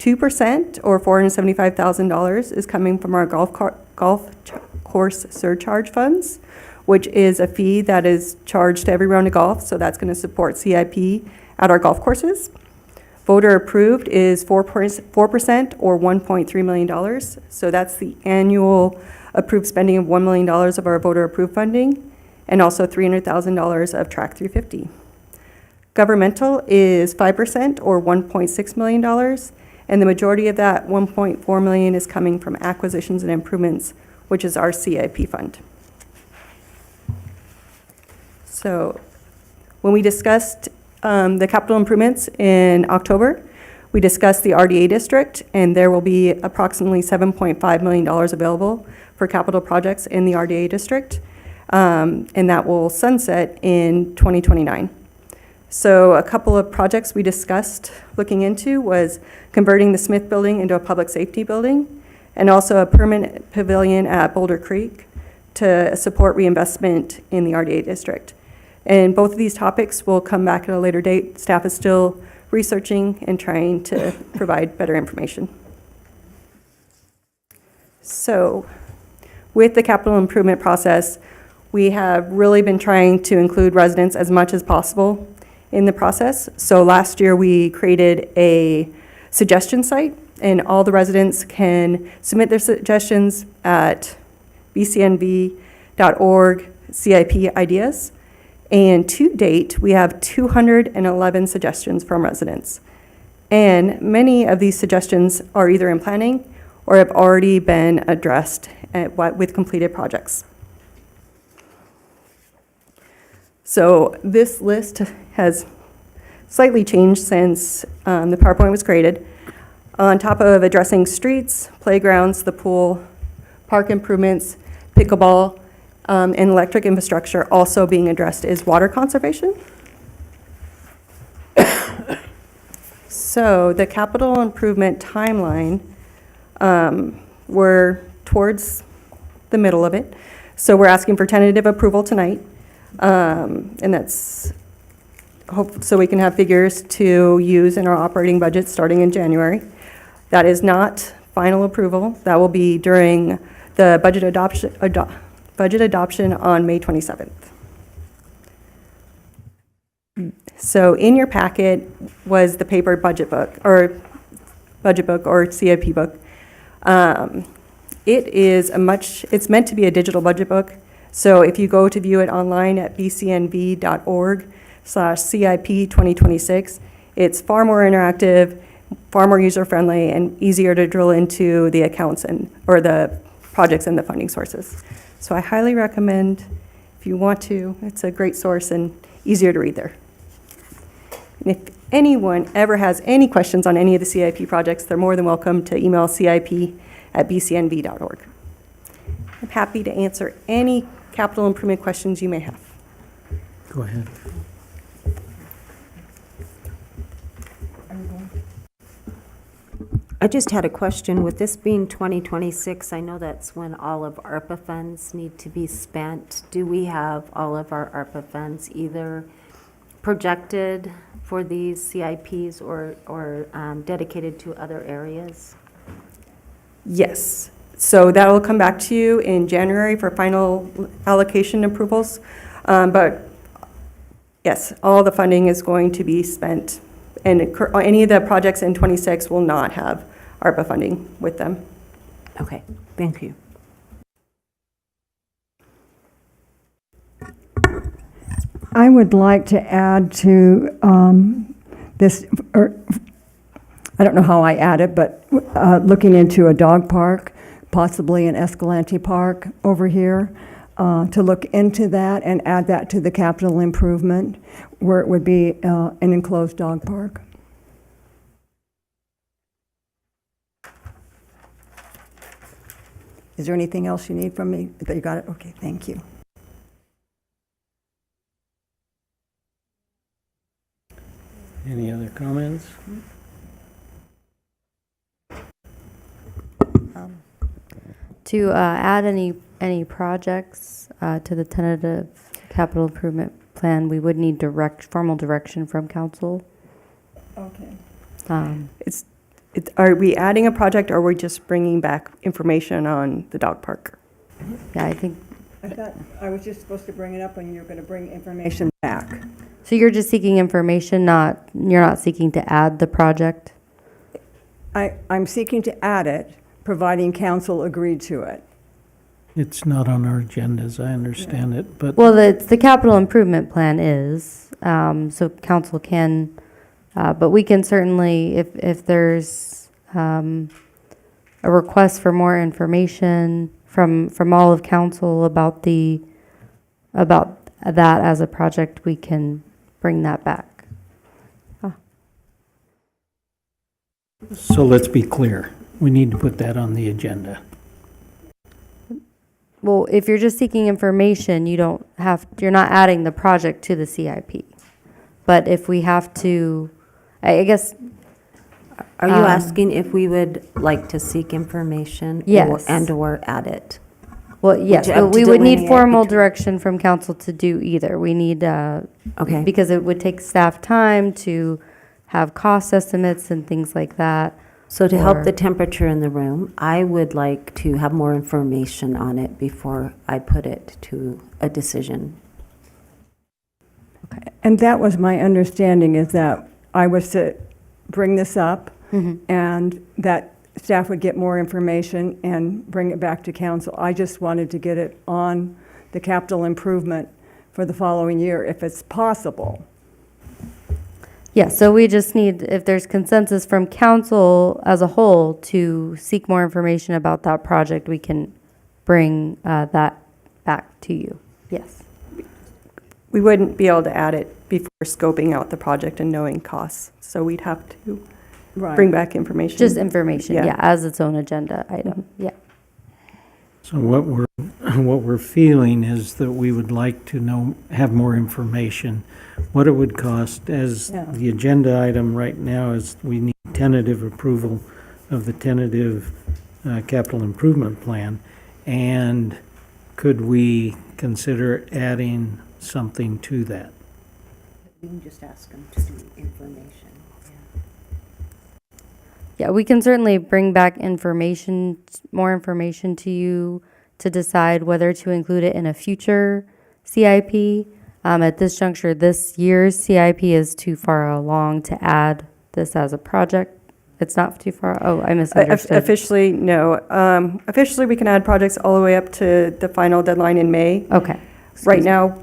2%, or $475,000, is coming from our golf course surcharge funds, which is a fee that is charged to every round of golf, so that's going to support CIP at our golf courses. Voter approved is 4%, or $1.3 million, so that's the annual approved spending of $1 million of our voter approved funding, and also $300,000 of Track 350. Governmental is 5%, or $1.6 million, and the majority of that, $1.4 million, is coming from acquisitions and improvements, which is our CIP fund. So when we discussed the capital improvements in October, we discussed the RDA district, and there will be approximately $7.5 million available for capital projects in the RDA district, and that will sunset in 2029. So a couple of projects we discussed looking into was converting the Smith building into a public safety building, and also a permanent pavilion at Boulder Creek to support reinvestment in the RDA district. And both of these topics will come back at a later date. Staff is still researching and trying to provide better information. So with the capital improvement process, we have really been trying to include residents as much as possible in the process. So last year we created a suggestion site, and all the residents can submit their suggestions at bcnv.org CIP ideas. And to date, we have 211 suggestions from residents. And many of these suggestions are either in planning or have already been addressed with completed projects. So this list has slightly changed since the PowerPoint was created. On top of addressing streets, playgrounds, the pool, park improvements, pickleball, and electric infrastructure, also being addressed is water conservation. So the capital improvement timeline, we're towards the middle of it. So we're asking for tentative approval tonight. And that's so we can have figures to use in our operating budget starting in January. That is not final approval. That will be during the budget adoption on May 27th. So in your packet was the paper budget book or CIP book. It's meant to be a digital budget book. So if you go to view it online at bcnv.org/CIP 2026, it's far more interactive, far more user-friendly, and easier to drill into the accounts or the projects and the funding sources. So I highly recommend, if you want to, it's a great source and easier to read there. And if anyone ever has any questions on any of the CIP projects, they're more than welcome to email cip@bcnv.org. I'm happy to answer any capital improvement questions you may have. Go ahead. I just had a question. With this being 2026, I know that's when all of ARPA funds need to be spent. Do we have all of our ARPA funds either projected for these CIPs or dedicated to other areas? Yes. So that will come back to you in January for final allocation approvals. But yes, all the funding is going to be spent. And any of the projects in 26 will not have ARPA funding with them. Okay, thank you. I would like to add to this, I don't know how I add it, but looking into a dog park, possibly an Escalante Park over here, to look into that and add that to the capital improvement, where it would be an enclosed dog park. Is there anything else you need from me? You got it? Okay, thank you. Any other comments? To add any projects to the tentative capital improvement plan, we would need formal direction from council. Okay. Are we adding a project or are we just bringing back information on the dog park? Yeah, I think. I thought I was just supposed to bring it up when you were going to bring information back. So you're just seeking information, you're not seeking to add the project? I'm seeking to add it, providing council agreed to it. It's not on our agenda, as I understand it, but. Well, the capital improvement plan is, so council can, but we can certainly, if there's a request for more information from all of council about that as a project, we can bring that back. So let's be clear. We need to put that on the agenda. Well, if you're just seeking information, you're not adding the project to the CIP. But if we have to, I guess. Are you asking if we would like to seek information? Yes. And/or add it? Well, yes, but we would need formal direction from council to do either. We need, okay, because it would take staff time to have cost estimates and things like that. So to help the temperature in the room, I would like to have more information on it before I put it to a decision. Okay. And that was my understanding, is that I was to bring this up and that staff would get more information and bring it back to council. I just wanted to get it on the capital improvement for the following year, if it's possible. Yeah, so we just need, if there's consensus from council as a whole to seek more information about that project, we can bring that back to you. Yes. We wouldn't be able to add it before scoping out the project and knowing costs. So we'd have to bring back information. Just information, yeah, as its own agenda item, yeah. So what we're feeling is that we would like to have more information, what it would cost, as the agenda item right now is we need tentative approval of the tentative capital improvement plan. And could we consider adding something to that? You can just ask them to do information. Yeah, we can certainly bring back more information to you to decide whether to include it in a future CIP. At this juncture, this year's CIP is too far along to add this as a project. It's not too far. Oh, I misunderstood. Officially, no. Officially, we can add projects all the way up to the final deadline in May. Okay. Right now,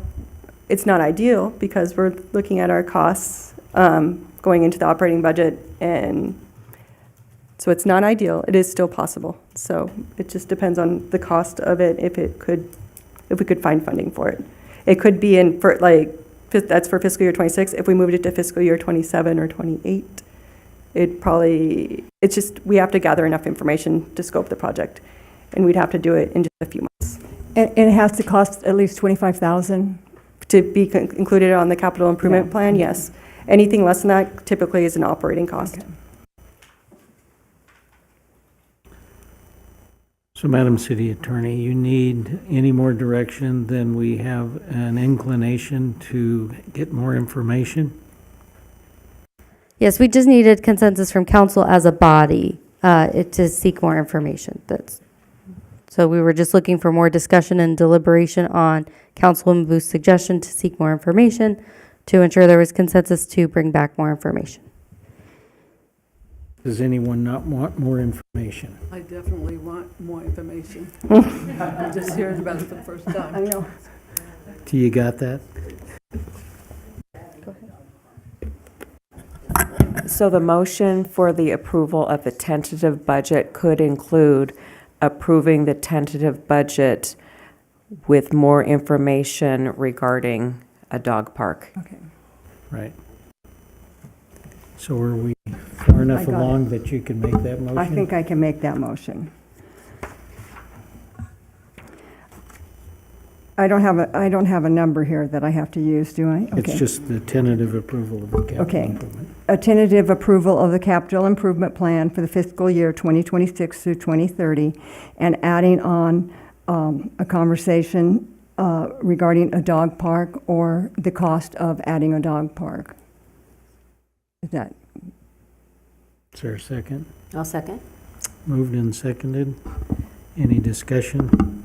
it's not ideal because we're looking at our costs going into the operating budget, and So it's not ideal, it is still possible. So it just depends on the cost of it, if we could find funding for it. It could be that's for fiscal year 26. If we moved it to fiscal year 27 or 28, we have to gather enough information to scope the project. And we'd have to do it in just a few months. And it has to cost at least $25,000? To be included on the capital improvement plan, yes. Anything less than that typically is an operating cost. Okay. So, Madam City Attorney, you need any more direction than we have an inclination to get more information? Yes, we just needed consensus from council as a body to seek more information. So we were just looking for more discussion and deliberation on Councilwoman Booth's suggestion to seek more information to ensure there was consensus to bring back more information. Does anyone not want more information? I definitely want more information. I'm just hearing about it for the first time. I know. Do you got that? So the motion for the approval of the tentative budget could include approving the tentative budget with more information regarding a dog park. Okay. Right. So are we far I enough got along that you can make that motion? I think I can make that motion. I don't have a number here that I have to use, do I? It's Okay. just the tentative approval of the capital Okay. improvement. A tentative approval of the capital improvement plan for the fiscal year 2026 through 2030, and adding on a conversation regarding a dog park or the cost of adding a dog park. Is that? Is there a second? I'll second. Moved and seconded. Any discussion?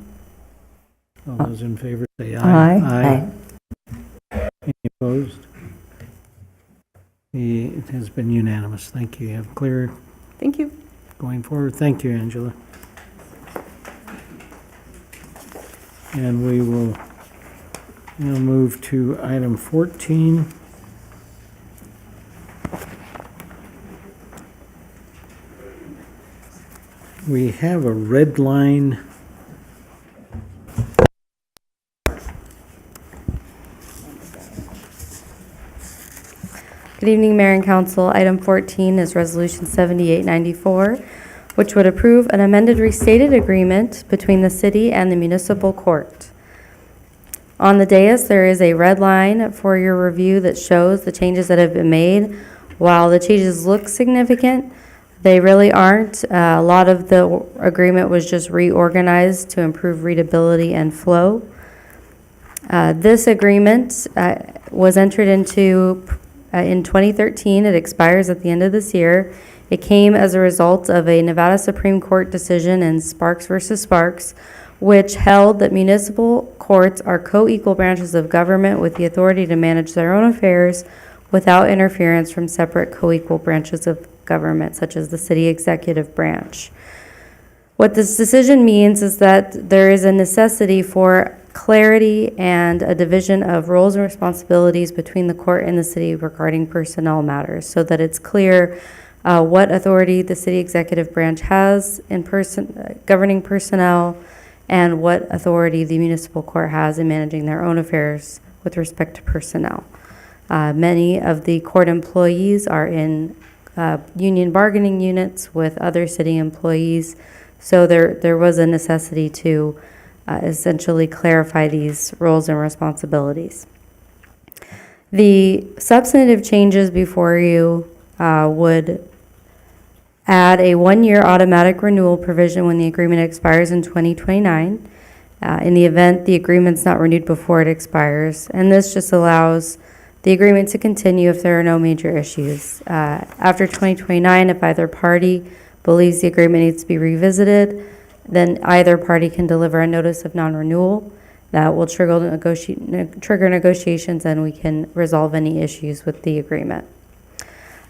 All those in favor say aye. Aye. Any opposed? It has been unanimous. Thank you. You have clear Thank you. going forward. Thank you, Angela. And we will now move to item 14. We have a red line. Good evening, Mayor and Council. Item 14 is Resolution 7894, which would approve an amended restated agreement between the city and the municipal court. On the dais, there is a red line for your review that shows the changes that have been made. While the changes look significant, they really aren't. A lot of the agreement was just reorganized to improve readability and flow. This agreement was entered into in 2013. It expires at the end of this year. It came as a result of a Nevada Supreme Court decision in Sparks versus Sparks, which held that municipal courts are co-equal branches of government with the authority to manage their own affairs without interference from separate co-equal branches of government, such as the city executive branch. What this decision means is that there is a necessity for clarity and a division of roles and responsibilities between the court and the city regarding personnel matters, so that it's clear what authority the city executive branch has in governing personnel and what authority the municipal court has in managing their own affairs with respect to personnel. Many of the court employees are in union bargaining units with other city employees, so there was a necessity to essentially clarify these roles and responsibilities. The substantive changes before you would add a one-year automatic renewal provision when the agreement expires in 2029, in the event the agreement's not renewed before it expires. And this just allows the agreement to continue if there are no major issues. After 2029, if either party believes the agreement needs to be revisited, then either party can deliver a notice of non-renewal that will trigger negotiations, and we can resolve any issues with the agreement.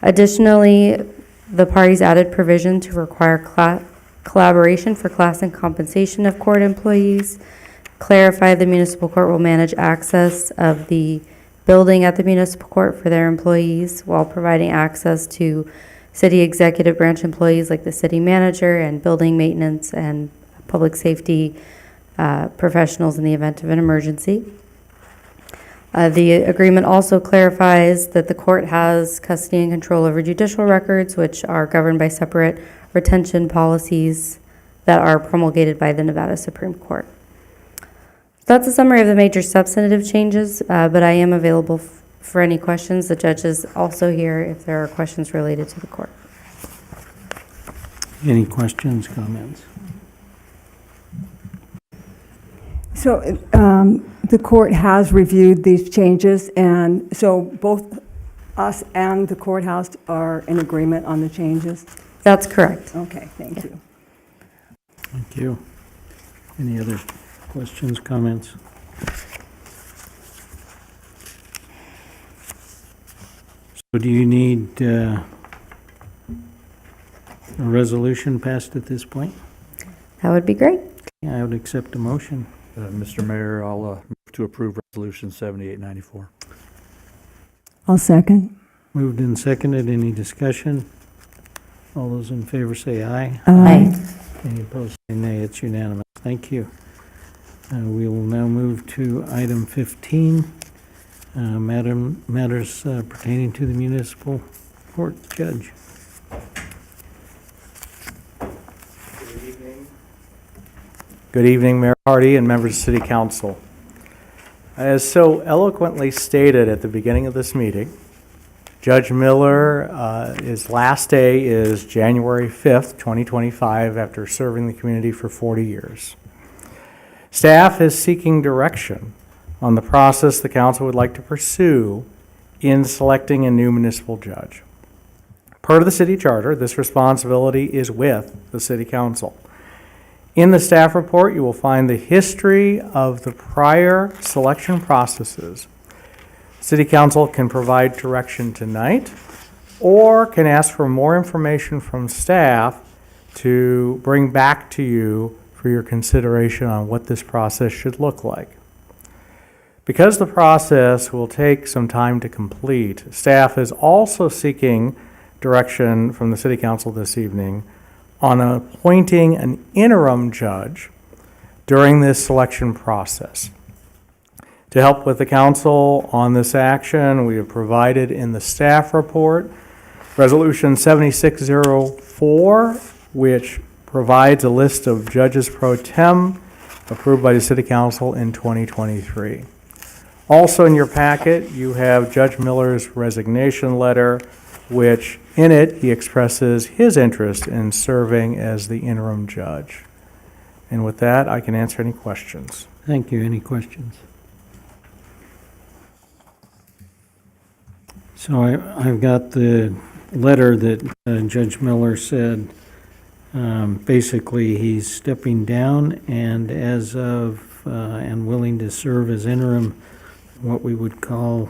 Additionally, the parties added provision to require collaboration for class and compensation of court employees, clarify the municipal court will manage access of the building at the municipal court for their employees while providing access to city executive branch employees like the city manager and building maintenance and public safety professionals in the event of an emergency. The agreement also clarifies that the court has custody and control over judicial records, which are governed by separate retention policies that are promulgated by the Nevada Supreme Court. That's a summary of the major substantive changes, but I am available for any questions. The judge is also here if there are questions related to the court. Any questions, comments? So the court has reviewed these changes, and so both us and the courthouse are in agreement on the changes? That's correct. Okay, thank you. Thank you. Any other questions, comments? So do you need a resolution passed at this point? That would be great. I would accept a motion. Mr. Mayor, I'll move to approve Resolution 7894. I'll second. Moved and seconded. Any discussion? All those in favor say aye. Aye. Any opposed say nay. It's unanimous. Thank you. We will now move to item 15, matters pertaining to the municipal court judge. Good evening, Mayor Hardy and members of City Council. As so eloquently stated at the beginning of this meeting, Judge Miller, his last day is January 5th, 2025, after serving the community for 40 years. Staff is seeking direction on the process the council would like to pursue in selecting a new municipal judge. Per the city charter, this responsibility is with the City Council. In the staff report, you will find the history of the prior selection processes. City Council can provide direction tonight or can ask for more information from staff to bring back to you for your consideration on what this process should look like. Because the process will take some time to complete, staff is also seeking direction from the City Council this evening on appointing an interim judge during this selection process. To help with the council on this action, we have provided in the staff report Resolution 7604, which provides a list of judges pro tem approved by the City Council in 2023. Also in your packet, you have Judge Miller's resignation letter, which in it, he expresses his interest in serving as the interim judge. And with that, I can answer any questions. Thank you. Any questions? So I've got the letter that Judge Miller said. Basically, he's stepping down and as of and willing to serve as interim, what we would call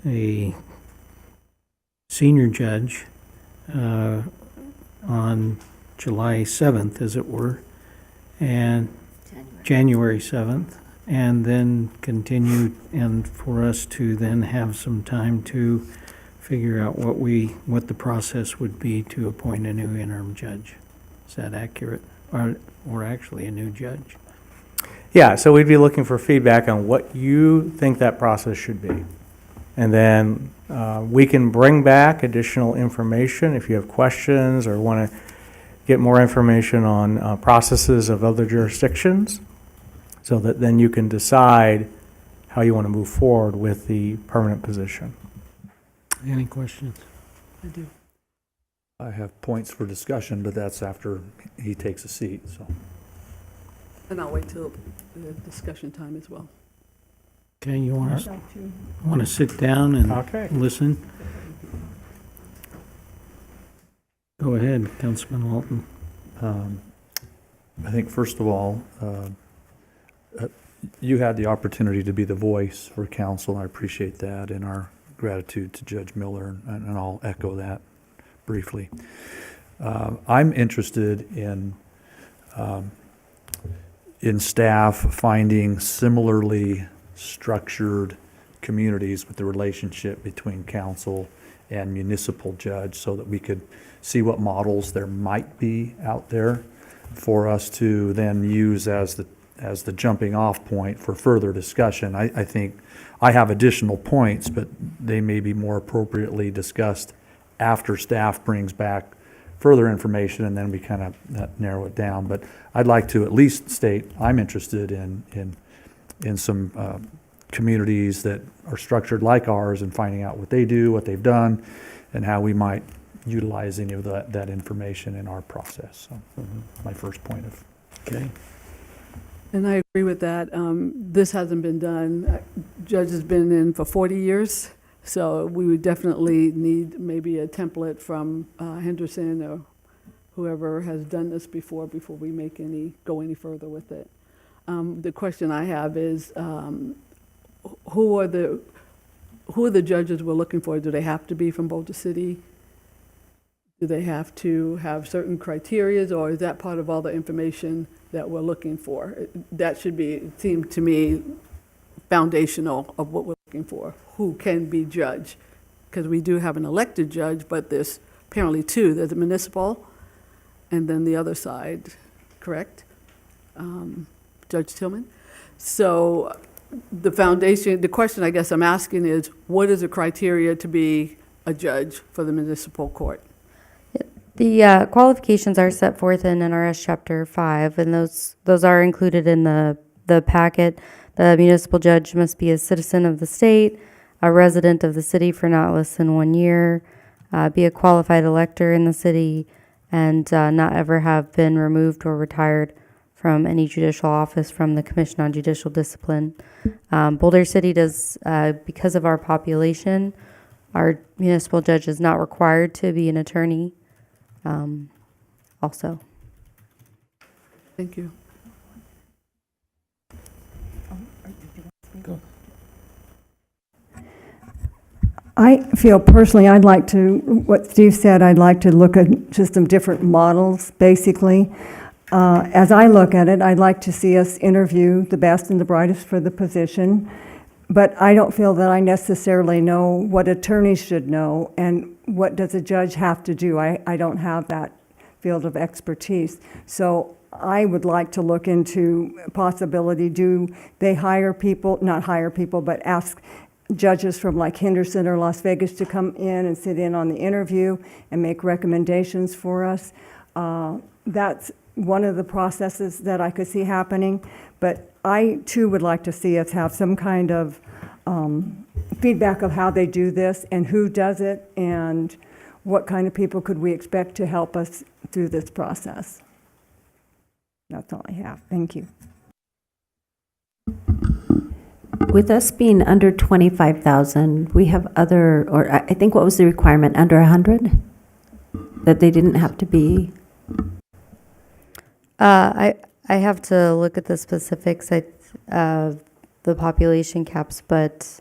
a senior judge on July 7th, as it were, and January 7th, and then continue, and for us to then have some time to figure out what the process would be to appoint a new interim judge. Is that accurate? Or actually a new judge? Yeah, so we'd be looking for feedback on what you think that process should be. And then we can bring back additional information if you have questions or want to get more information on processes of other jurisdictions, so that then you can decide how you want to move forward with the permanent position. Any questions? I do. I have points for discussion, but that's after he takes a seat, so. And I'll wait till the discussion time as well. Okay, you want to sit down and listen? Go ahead, Councilman Walton. I think first of all, you had the opportunity to be the voice for council. I appreciate that, and our gratitude to Judge Miller, and I'll echo that briefly. I'm interested in staff finding similarly structured communities with the relationship between council and municipal judge, so that we could see what models there might be out there for us to then use as the jumping off point for further discussion. I think I have additional points, but they may be more appropriately discussed after staff brings back further information, and then we kind of narrow it down. But I'd like to at least state I'm interested in some communities that are structured like ours, and finding out what they do, what they've done, and how we might utilize any of that information in our process. So my first point of. Okay. And I agree with that. This hasn't been done. Judge has been in for 40 years, so we would definitely need maybe a template from Henderson or whoever has done this before we go any further with it. The question I have is, who are the judges we're looking for? Do they have to be from Boulder City? Do they have to have certain criterias, or is that part of all the information that we're looking for? That should be, it seemed to me, foundational of what we're looking for. Who can be judge? Because we do have an elected judge, but there's apparently two. There's a municipal, and then the other side, correct? Judge Tillman. So the foundation, the question I guess I'm asking is, what is the criteria to be a judge for the municipal court? The qualifications are set forth in NRS Chapter 5, and those are included in the packet. The municipal judge must be a citizen of the state, a resident of the city for not less than 1 year, be a qualified elector in the city, and not ever have been removed or retired from any judicial office from the Commission on Judicial Discipline. Boulder City does, because of our population, our municipal judge is not required to be an attorney. Also. Thank you. I feel personally, I'd like to, what Steve said, I'd like to look at just some different models, basically. As I look at it, I'd like to see us interview the best and the brightest for the position, but I don't feel that I necessarily know what attorneys should know and what does a judge have to do. I don't have that field of expertise. So I would like to look into possibility, do they hire people, not hire people, but ask judges from like Henderson or Las Vegas to come in and sit in on the interview and make recommendations for us. That's one of the processes that I could see happening, but I too would like to see us have some kind of feedback of how they do this and who does it and what kind of people could we expect to help us through this process. That's all I have. Thank you. With us being under 25,000, we have other, or I think what was the requirement, under 100? That they didn't have to be? I have to look at the specifics of the population caps, but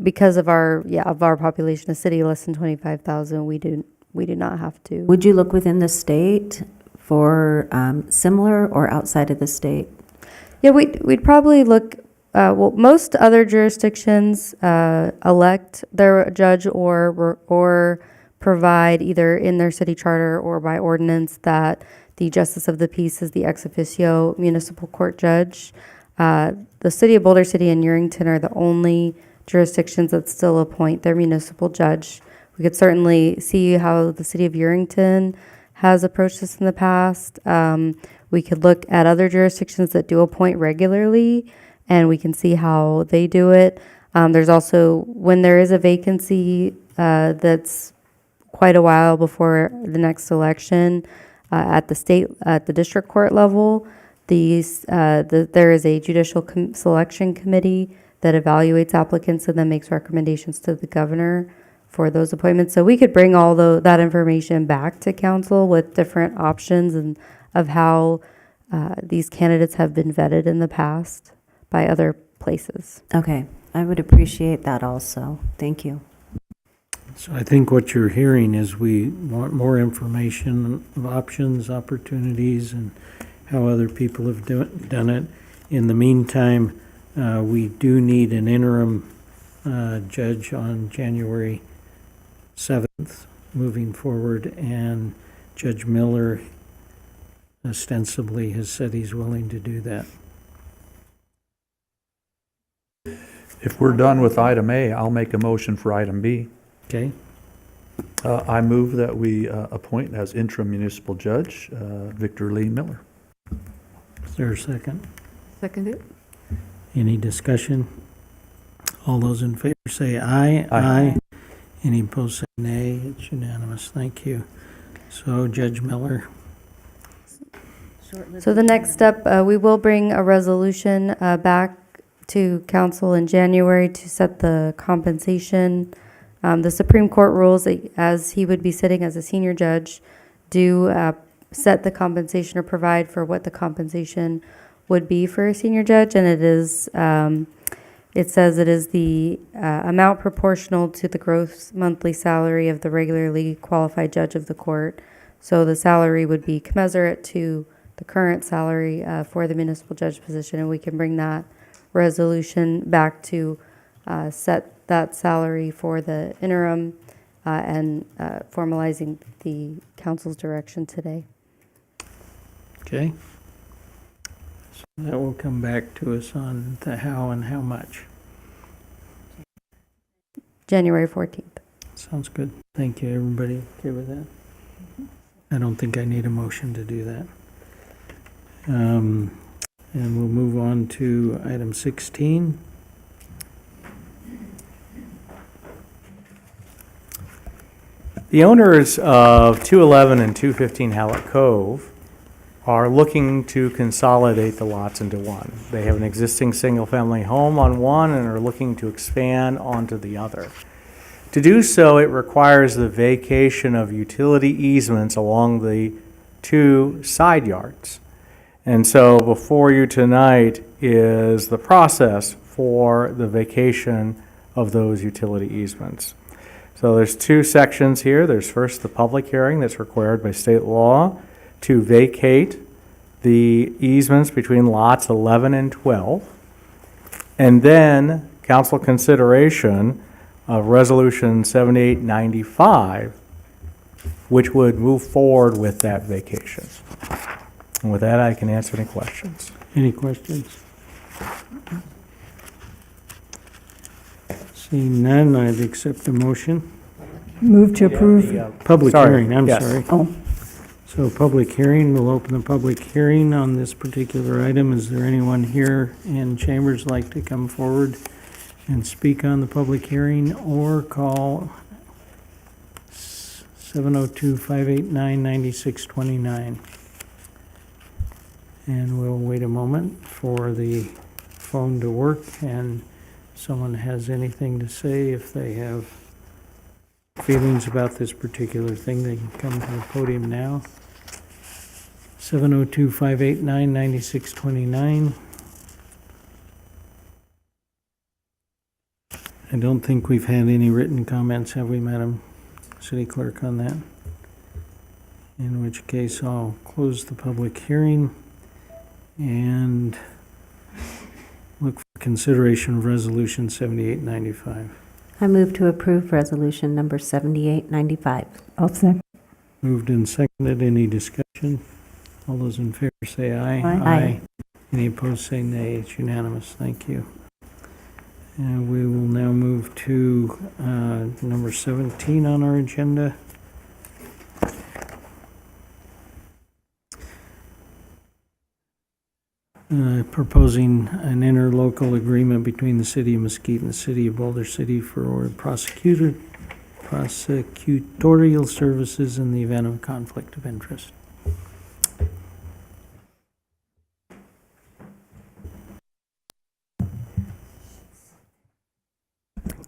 because of our population, a city less than 25,000, we do not have to. Would you look within the state for similar or outside of the state? Yeah, we'd probably look. Well, most other jurisdictions elect their judge or provide either in their city charter or by ordinance that the justice of the peace is the ex officio municipal court judge. The city of Boulder City and Yerington are the only jurisdictions that still appoint their municipal judge. We could certainly see how the city of Yerington has approached this in the past. We could look at other jurisdictions that do appoint regularly, and we can see how they do it. There's also, when there is a vacancy that's quite a while before the next election at the district court level, there is a judicial selection committee that evaluates applicants and then makes recommendations to the governor for those appointments. So we could bring all that information back to council with different options and of how these candidates have been vetted in the past by other places. Okay, I would appreciate that also. Thank you. So I think what you're hearing is we want more information of options, opportunities, and how other people have done it. In the meantime, we do need an interim judge on January 7th moving forward, and Judge Miller ostensibly has said he's willing to do that. If we're done with item A, I'll make a motion for item B. Okay? I move that we appoint as interim municipal judge Victor Lee Miller. Is there a second? Second it? Any discussion? All those in favor say aye. Aye. Any opposed say nay. It's unanimous. Thank you. So Judge Miller. So the next step, we will bring a resolution back to council in January to set the compensation. The Supreme Court rules, as he would be sitting as a senior judge, do set the compensation or provide for what the compensation would be for a senior judge, and it is, it says it is the amount proportional to the gross monthly salary of the regularly qualified judge of the court. So the salary would be commensurate to the current salary for the municipal judge position, and we can bring that resolution back to set that salary for the interim and formalizing the council's direction today. Okay? So that will come back to us on the how and how much. January 14th. Sounds good. Thank you. Everybody okay with that? I don't think I need a motion to do that. And we'll move on to item 16. The owners of 211 and 215 Hallett Cove are looking to consolidate the lots into one. They have an existing single-family home on one and are looking to expand onto the other. To do so, it requires the vacation of utility easements along the two side yards. And so before you tonight is the process for the vacation of those utility easements. So there's two sections here. There's first the public hearing that's required by state law to vacate the easements between lots 11 and 12. And then council consideration of Resolution 7895, which would move forward with that vacation. And with that, I can answer any questions. Any questions? Seeing none, I'd accept the motion. Move to approve. Public hearing, I'm yes. sorry. Oh, So public hearing, we'll open the public hearing on this particular item. Is there anyone here in chambers like to come forward and speak on the public hearing, or call 702-589-9629? And we'll wait a moment for the phone to work, and if someone has anything to say, if they have feelings about this particular thing, they can come to the podium now. 702-589-9629. I don't think we've had any written comments, have we, Madam City Clerk, on that? In which case, I'll close the public hearing and look for consideration of Resolution 7895. I move to approve resolution number 7895. I'll second. Moved and seconded. Any discussion? All those in favor say aye. Aye. Any opposed say nay. It's unanimous. Thank you. And we will now move to number 17 on our agenda. Proposing an interlocal agreement between the City of Mesquite and the City of Boulder City for prosecutorial services in the event of a conflict of interest.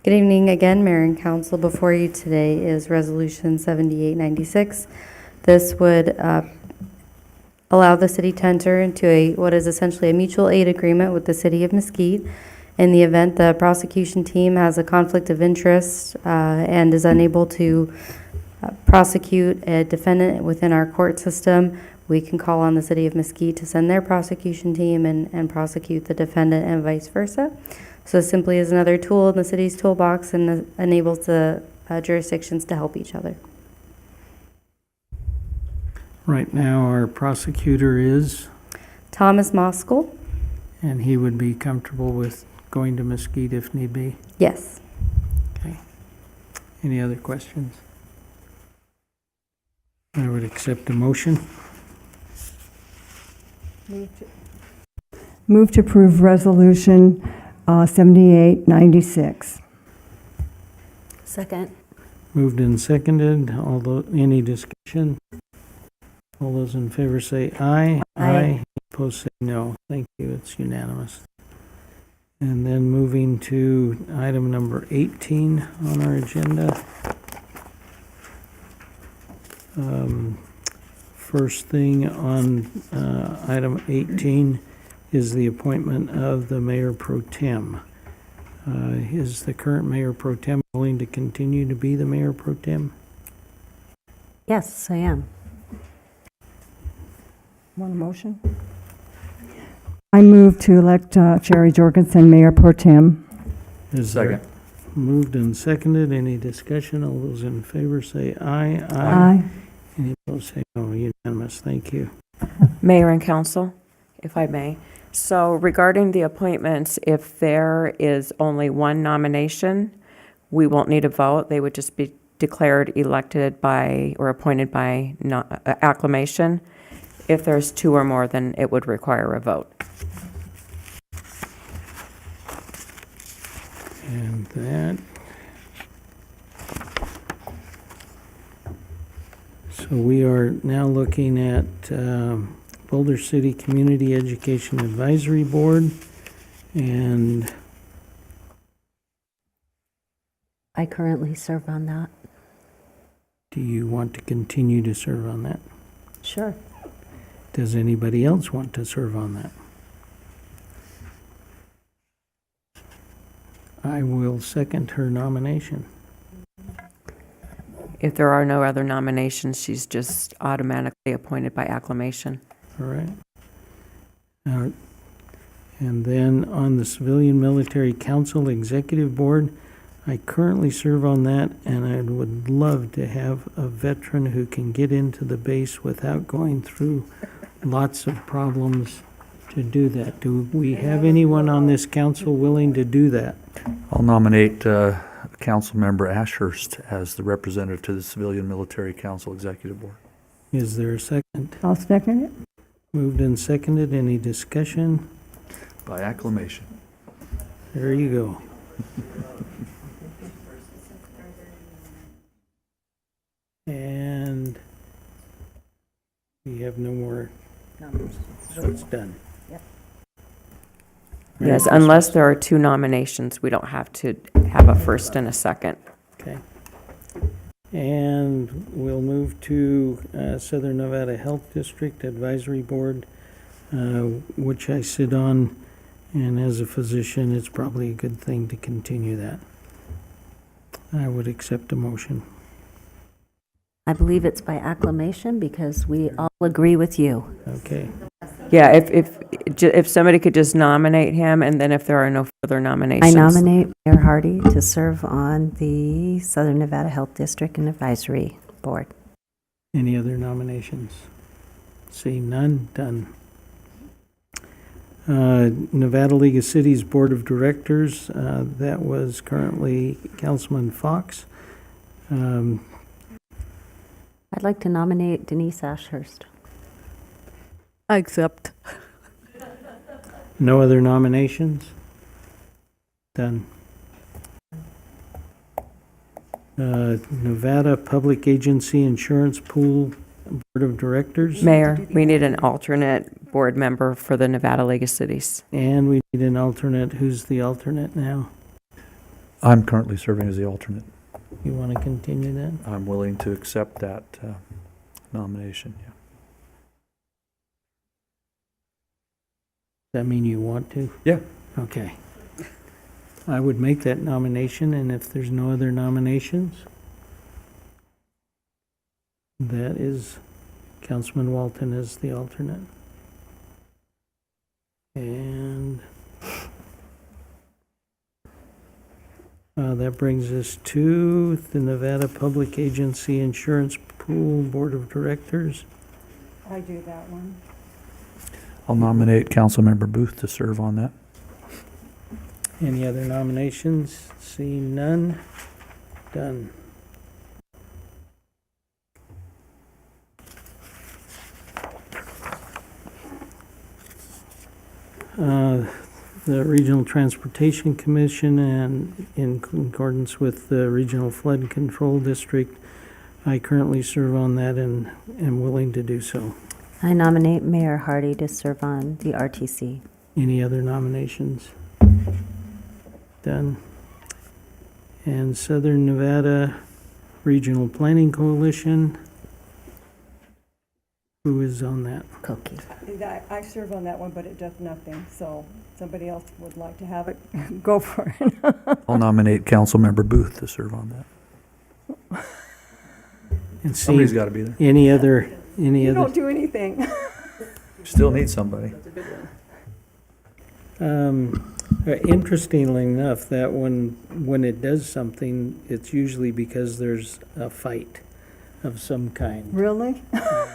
Good evening again, Mayor and Council. Before you today is Resolution 7896. This would allow the city to enter into what is essentially a mutual aid agreement with the City of Mesquite in the event the prosecution team has a conflict of interest and is unable to prosecute a defendant within our court system. We can call on the City of Mesquite to send their prosecution team and prosecute the defendant, and vice versa. So simply is another tool in the city's toolbox and enables the jurisdictions to help each other. Right now, our prosecutor is, Thomas Moskell? and he would be comfortable with going to Mesquite if need be. Yes. Okay. Any other questions? I would accept a motion. Move to approve Resolution 7896. Second. Moved and seconded. Although, any discussion? All those in favor say aye. Aye. Opposed say no. Thank you. It's unanimous. And then moving to item number 18 on our agenda. First thing on item 18 is the appointment of the mayor pro tem. Is the current mayor pro tem willing to continue to be the mayor pro tem? Yes, I am. Want a motion? I move to elect Sherry Jorgensen mayor pro tem. Is Second. there- Moved and seconded. Any discussion? All those in favor say aye. Aye. Any opposed say no. Unanimous. Thank you. Mayor and council, if I may. So regarding the appointments, if there is only one nomination, we won't need a vote. They would just be declared elected by or appointed by acclamation. If there's two or more, then it would require a vote. And that. So we are now looking at Boulder City Community Education Advisory Board, and I currently serve on that. do you want to continue to serve on that? Sure. Does anybody else want to serve on that? I will second her nomination. If there are no other nominations, she's just automatically appointed by acclamation. All right. And then on the Civilian Military Council Executive Board, I currently serve on that, and I would love to have a veteran who can get into the base without going through lots of problems to do that. Do we have anyone on this council willing to do that? I'll nominate Councilmember Ashurst as the representative to the Civilian Military Council Executive Board. Is there a second? I'll second it. Moved and seconded. Any discussion? By acclamation. There you go. And we have no more, so it's done. Yes, unless there are two nominations, we don't have to have a first and a second. Okay. And we'll move to Southern Nevada Health District Advisory Board, which I sit on, and as a physician, it's probably a good thing to continue that. I would accept a motion. I believe it's by acclamation because we all agree with you. Okay. Yeah, if somebody could just nominate him, and then if there are no further I nominations. nominate Mayor Hardy to serve on the Southern Nevada Health District and Advisory Board. Any other nominations? Seeing none, done. Nevada League of Cities Board of Directors, that was currently Councilman Fox. I'd like to nominate Denise Ashurst. I accept. No other nominations? Done. Nevada Public Agency Insurance Pool Board of Directors. Mayor, we need an alternate board member for the Nevada League of Cities. And we need an alternate. Who's the alternate now? I'm currently serving as the alternate. You want to continue that? I'm willing to accept that nomination, yeah. Does that mean you want to? Yeah. Okay. I would make that nomination, and if there's no other nominations, that is Councilman Walton as the alternate. And That brings us to the Nevada Public Agency Insurance Pool Board of Directors. I do that one. I'll nominate Councilmember Booth to serve on that. Any other nominations? Seeing none, done. The Regional Transportation Commission, and in accordance with the Regional Flood Control District, I currently serve on that and am willing to do so. I nominate Mayor Hardy to serve on the RTC. Any other nominations? Done. And Southern Nevada Regional Planning Coalition, who is on that? Cookie. I serve on that one, but it does nothing, so somebody else would like to have it, go for it. I'll nominate Councilmember Booth to serve on that. And see, Somebody's got to be there. any other, You don't do anything. Still need somebody. Interestingly enough, that when it does something, it's usually because there's a fight of some kind. Really?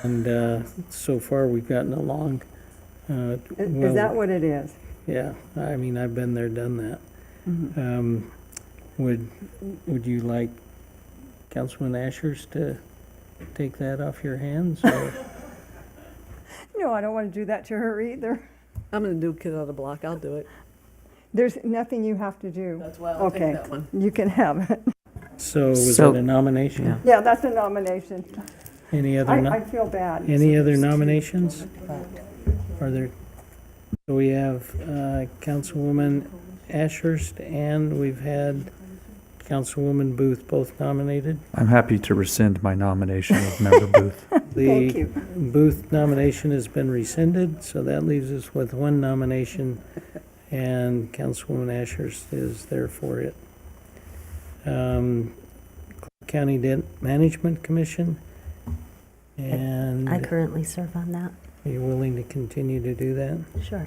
And so far, we've gotten along. Is that what it is? Yeah, I mean, I've been there, done that. Would you like Councilman Ashers to take that off your hands? Or? No, I don't want to do that to her either. I'm the new kid on the block, I'll do it. There's nothing you have to do. That's why I'll take Okay, that one. you can have it. So was So- that a nomination? Yeah, that's a nomination. Any other, I feel bad. any other nominations? Are there, so we have Councilwoman Ashurst and we've had Councilwoman Booth both nominated. I'm happy to rescind my nomination of Member Booth. Thank you. The Booth nomination has been rescinded, so that leaves us with one nomination, and Councilwoman Ashurst is there for it. Clark County Debt Management Commission, and I currently serve on that. are you willing to continue to do that? Sure.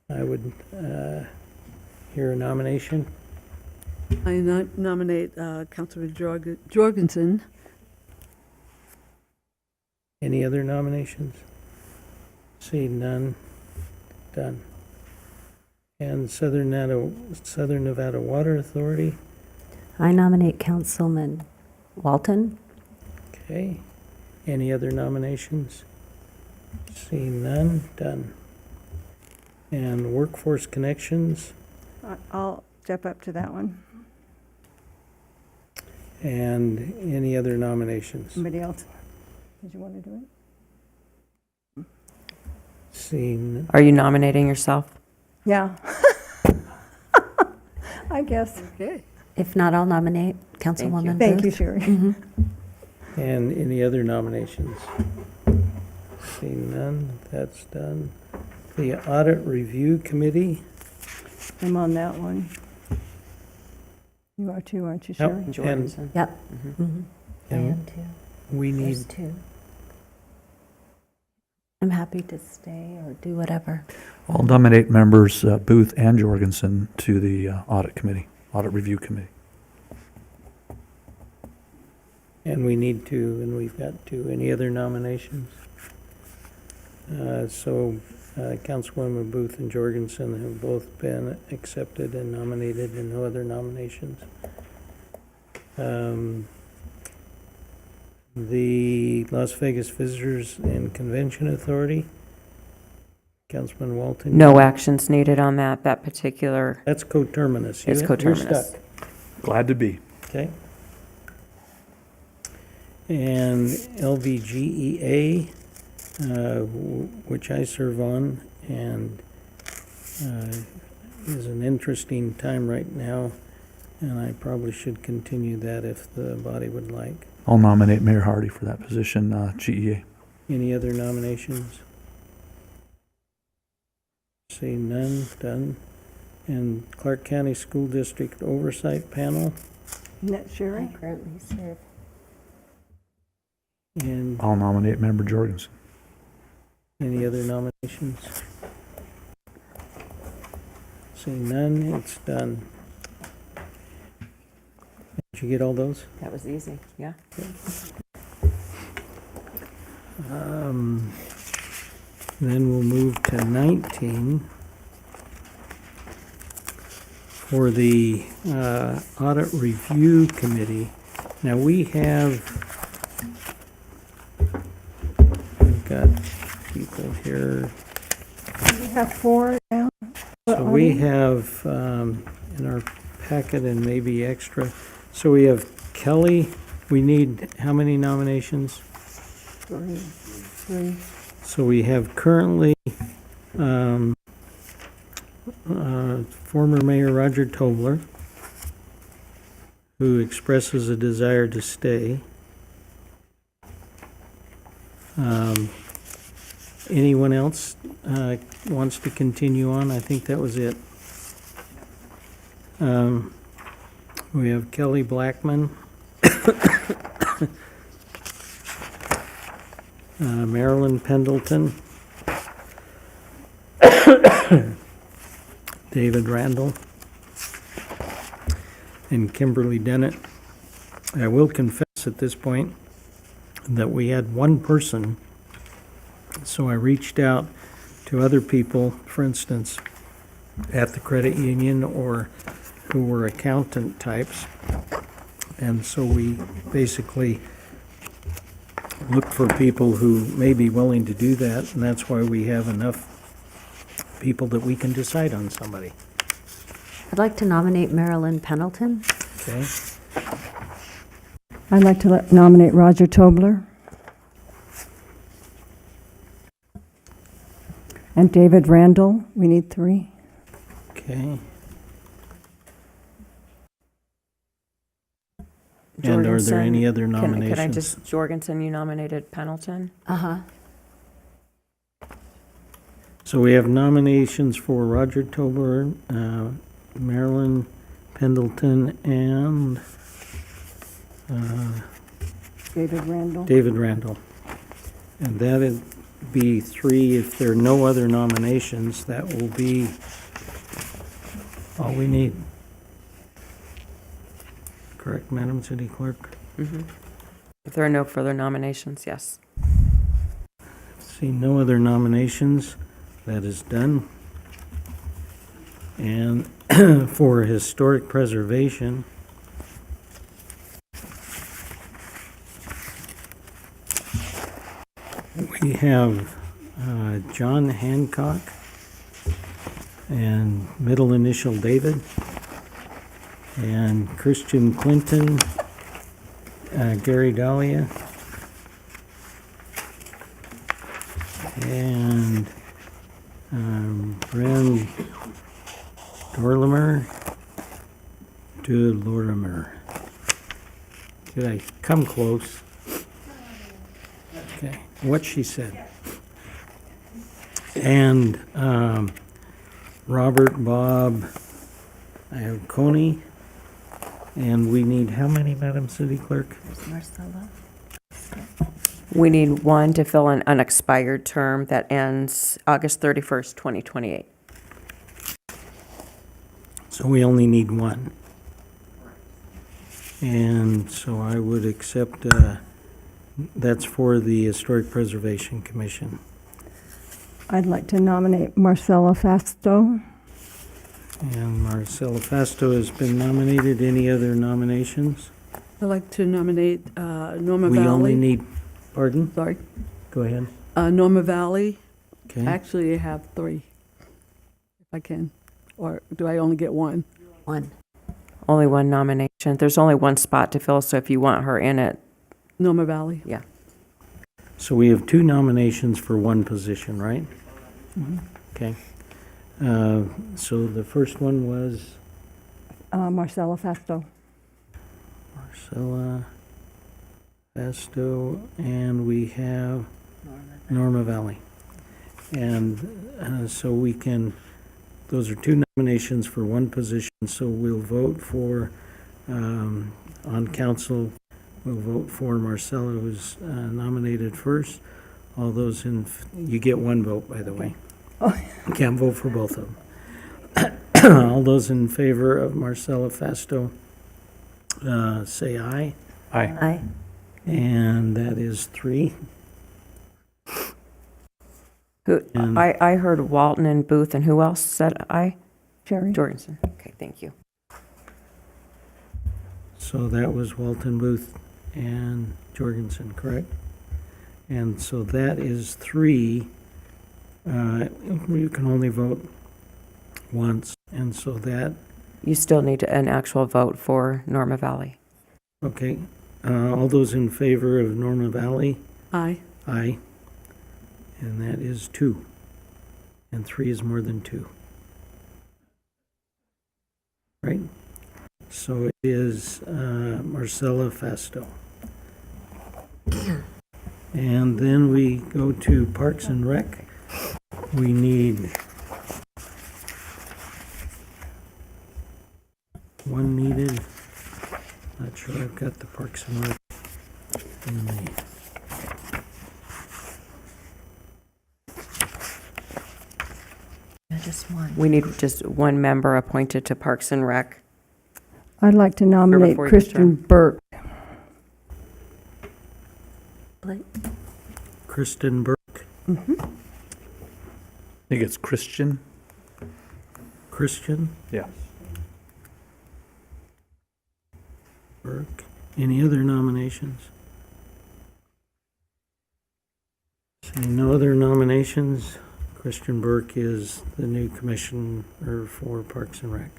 I would hear a nomination. I nominate Councilman Jorgensen. Any other nominations? See none, done. And Southern Nevada Water Authority, I nominate Councilman Walton. okay. Any other nominations? See none, done. And Workforce Connections, I'll step up to that one. and any other nominations? Somebody else? Did you want to do it? Seeing, Are you nominating yourself? Yeah. I guess. Okay. If not, I'll nominate Councilwoman Booth. Thank you, Sherry. and any other nominations? Seeing none, that's done. The Audit Review Committee, I'm on that one. You are too, aren't you, Yep. Sherry? Jorgensen. Yep. Mhm. I and am too. we need, There's two. I'm happy to stay or do whatever. I'll nominate members Booth and Jorgensen to the Audit Review Committee. and we need two, and we've got two. Any other nominations? Councilwoman Booth and Jorgensen have both been accepted and nominated, and no other nominations. The Las Vegas Visitors and Convention Authority, Councilman Walton. No actions needed on that particular. That's coterminous. It's You're coterminous. stuck. Glad to be. Okay. And LVGEA, which I serve on, and is an interesting time right now, and I probably should continue that if the body would like. I'll nominate Mayor Hardy for that position, GEA. Any other nominations? Seeing none, done. And Clark County School District Oversight Panel, Isn't that Sherry? I currently serve. and I'll nominate Member Jorgensen. any other nominations? Seeing none, it's done. Did you get all those? That was easy, yeah. Then we'll move to 19 for the Audit Review Committee. Now, we've got people here. We have 4 now. So we have in our packet and maybe extra, so we have Kelly. We need how many nominations? 3. So we have currently former Mayor Roger Tobler, who expresses a desire to stay. Anyone else wants to continue on? I think that was it. We have Kelly Blackman, Marilyn Pendleton, David Randall, and Kimberly Dennett. I will confess at this point that we had one person, so I reached out to other people, for instance, at the credit union or who were accountant types. And so we basically looked for people who may be willing to do that, and that's why we have enough people that we can decide on somebody. I'd like to nominate Marilyn Pendleton. Okay? I'd like to nominate Roger Tobler. And David Randall. We need 3. Okay. And are there any other nominations? Can I just, Jorgensen, you nominated Pendleton? Uh-huh. So we have nominations for Roger Tobler, Marilyn Pendleton, and David Randall. David Randall. And that'd be 3. If there are no other nominations, that will be all we need. Correct, Madam City Clerk? Mm-hmm. If there are no further nominations, yes. See no other nominations, that is done. And for historic preservation, we have John Hancock and middle initial David, and Christian Clinton, Gary Dahlia, and Bren Lorimer. Did I come close? Okay, what she said. And Robert Bob Coney. And we need how many, Madam City Clerk? Marcella. We need 1 to fill an unexpired term that ends August 31st, 2028. So we only need 1. And so I would accept, that's for the Historic Preservation Commission. I'd like to nominate Marcella Fasto. And Marcella Fasto has been nominated. Any other nominations? I'd like to nominate Norma We Valley. only need, pardon? Sorry. Go ahead. Norma Valley. Okay. Actually, I have 3, if I can. Or do I only get 1? 1. Only 1 nomination. There's only 1 spot to fill, so if you want her in it, Norma Valley. yeah. So we have 2 nominations for 1 position, right? Mhm. Okay. So the first one was Marcella Fasto. Marcella Fasto, and we have Norma Valley. And so we can, those are 2 nominations for 1 position, so we'll vote for, on council, we'll vote for Marcella, who's nominated first. All those in, you get 1 vote, by the way. You can't vote for both of them. All those in favor of Marcella Fasto, say aye. Aye. Aye. And that is 3. And- I heard Walton and Booth, and who else said aye? Jerry? Jorgensen. Okay, thank you. So that was Walton, Booth, and Jorgensen, correct? And so that is 3. You can only vote once, and so that, You still need an actual vote for Norma Valley. okay. All those in favor of Norma Valley? Aye. Aye. And that is 2. And 3 is more than 2. Right? So it is Marcella Fasto. And then we go to Parks and Rec. We need one needed. Not sure I've got the Parks and Rec in me. Just one. We need just one member appointed to Parks and Rec. I'd like to nominate before you Kristen Burke. Kristen Burke. I think it's Christian. Christian Yeah. Burke. Any other nominations? Seeing no other nominations, Christian Burke is the new commissioner for Parks and Rec.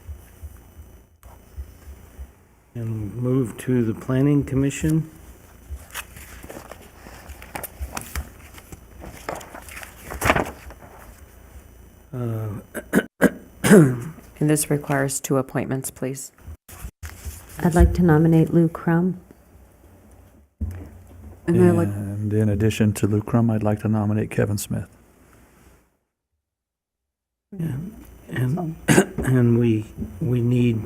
And move to the Planning Commission. And this requires 2 appointments, please. I'd like to nominate Lou Crum. And I like, And in addition to Luke Crum, I'd like to nominate Kevin Smith. And and we need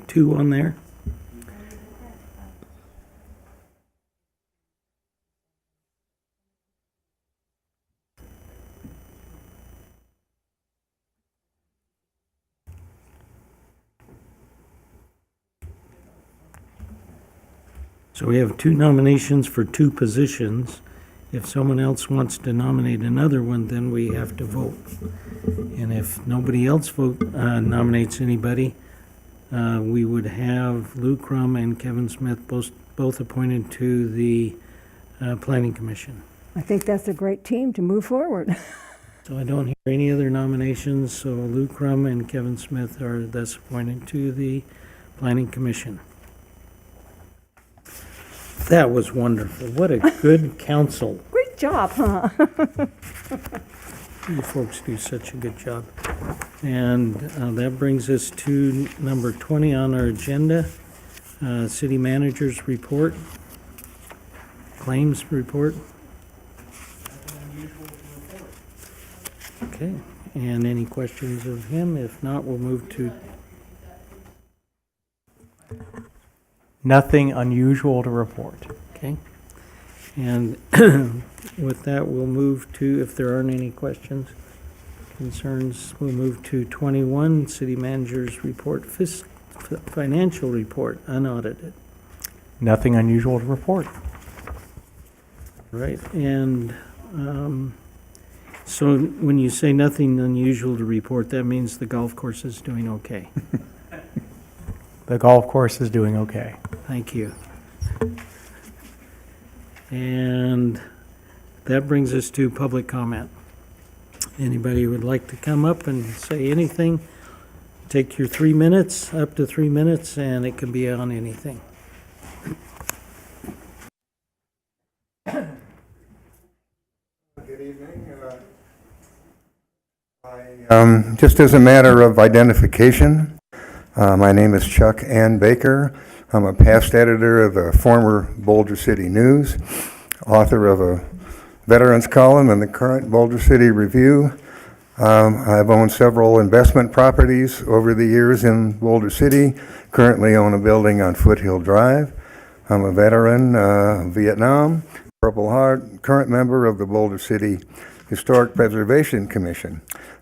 2 on there. So we have 2 nominations for 2 positions. If someone else wants to nominate another one, then we have to vote. And if nobody else nominates anybody, we would have Lou Crum and Kevin Smith both appointed to the Planning Commission. I think that's a great team to move forward. So I don't hear any other nominations, so Lou Crum and Kevin Smith are thus appointed to the Planning Commission. That was wonderful. What a good council. Great job, huh? You folks do such a good job. And that brings us to number 20 on our agenda, City Manager's Report, Claims Report. Okay, and any questions of him? If not, we'll move to, Nothing unusual to report. okay. And with that, we'll move to, if there aren't any questions, concerns, we'll move to 21, City Manager's Report, Financial Report, unaudited. Nothing unusual to report. Right, and so when you say nothing unusual to report, that means the golf course is doing okay. The golf course is doing okay. Thank you. And that brings us to public comment. Anybody who would like to come up and say anything, take your 3 minutes, up to 3 minutes, and it can be on anything. Good evening. Just as a matter of identification, my name is Chuck Ann Baker. I'm a past editor of the former Boulder City News, author of a veterans column in the current Boulder City Review. I've owned several investment properties over the years in Boulder City, currently own a building on Foothill Drive. I'm a veteran of Vietnam, Purple Heart, current member of the Boulder City Historic Preservation Commission.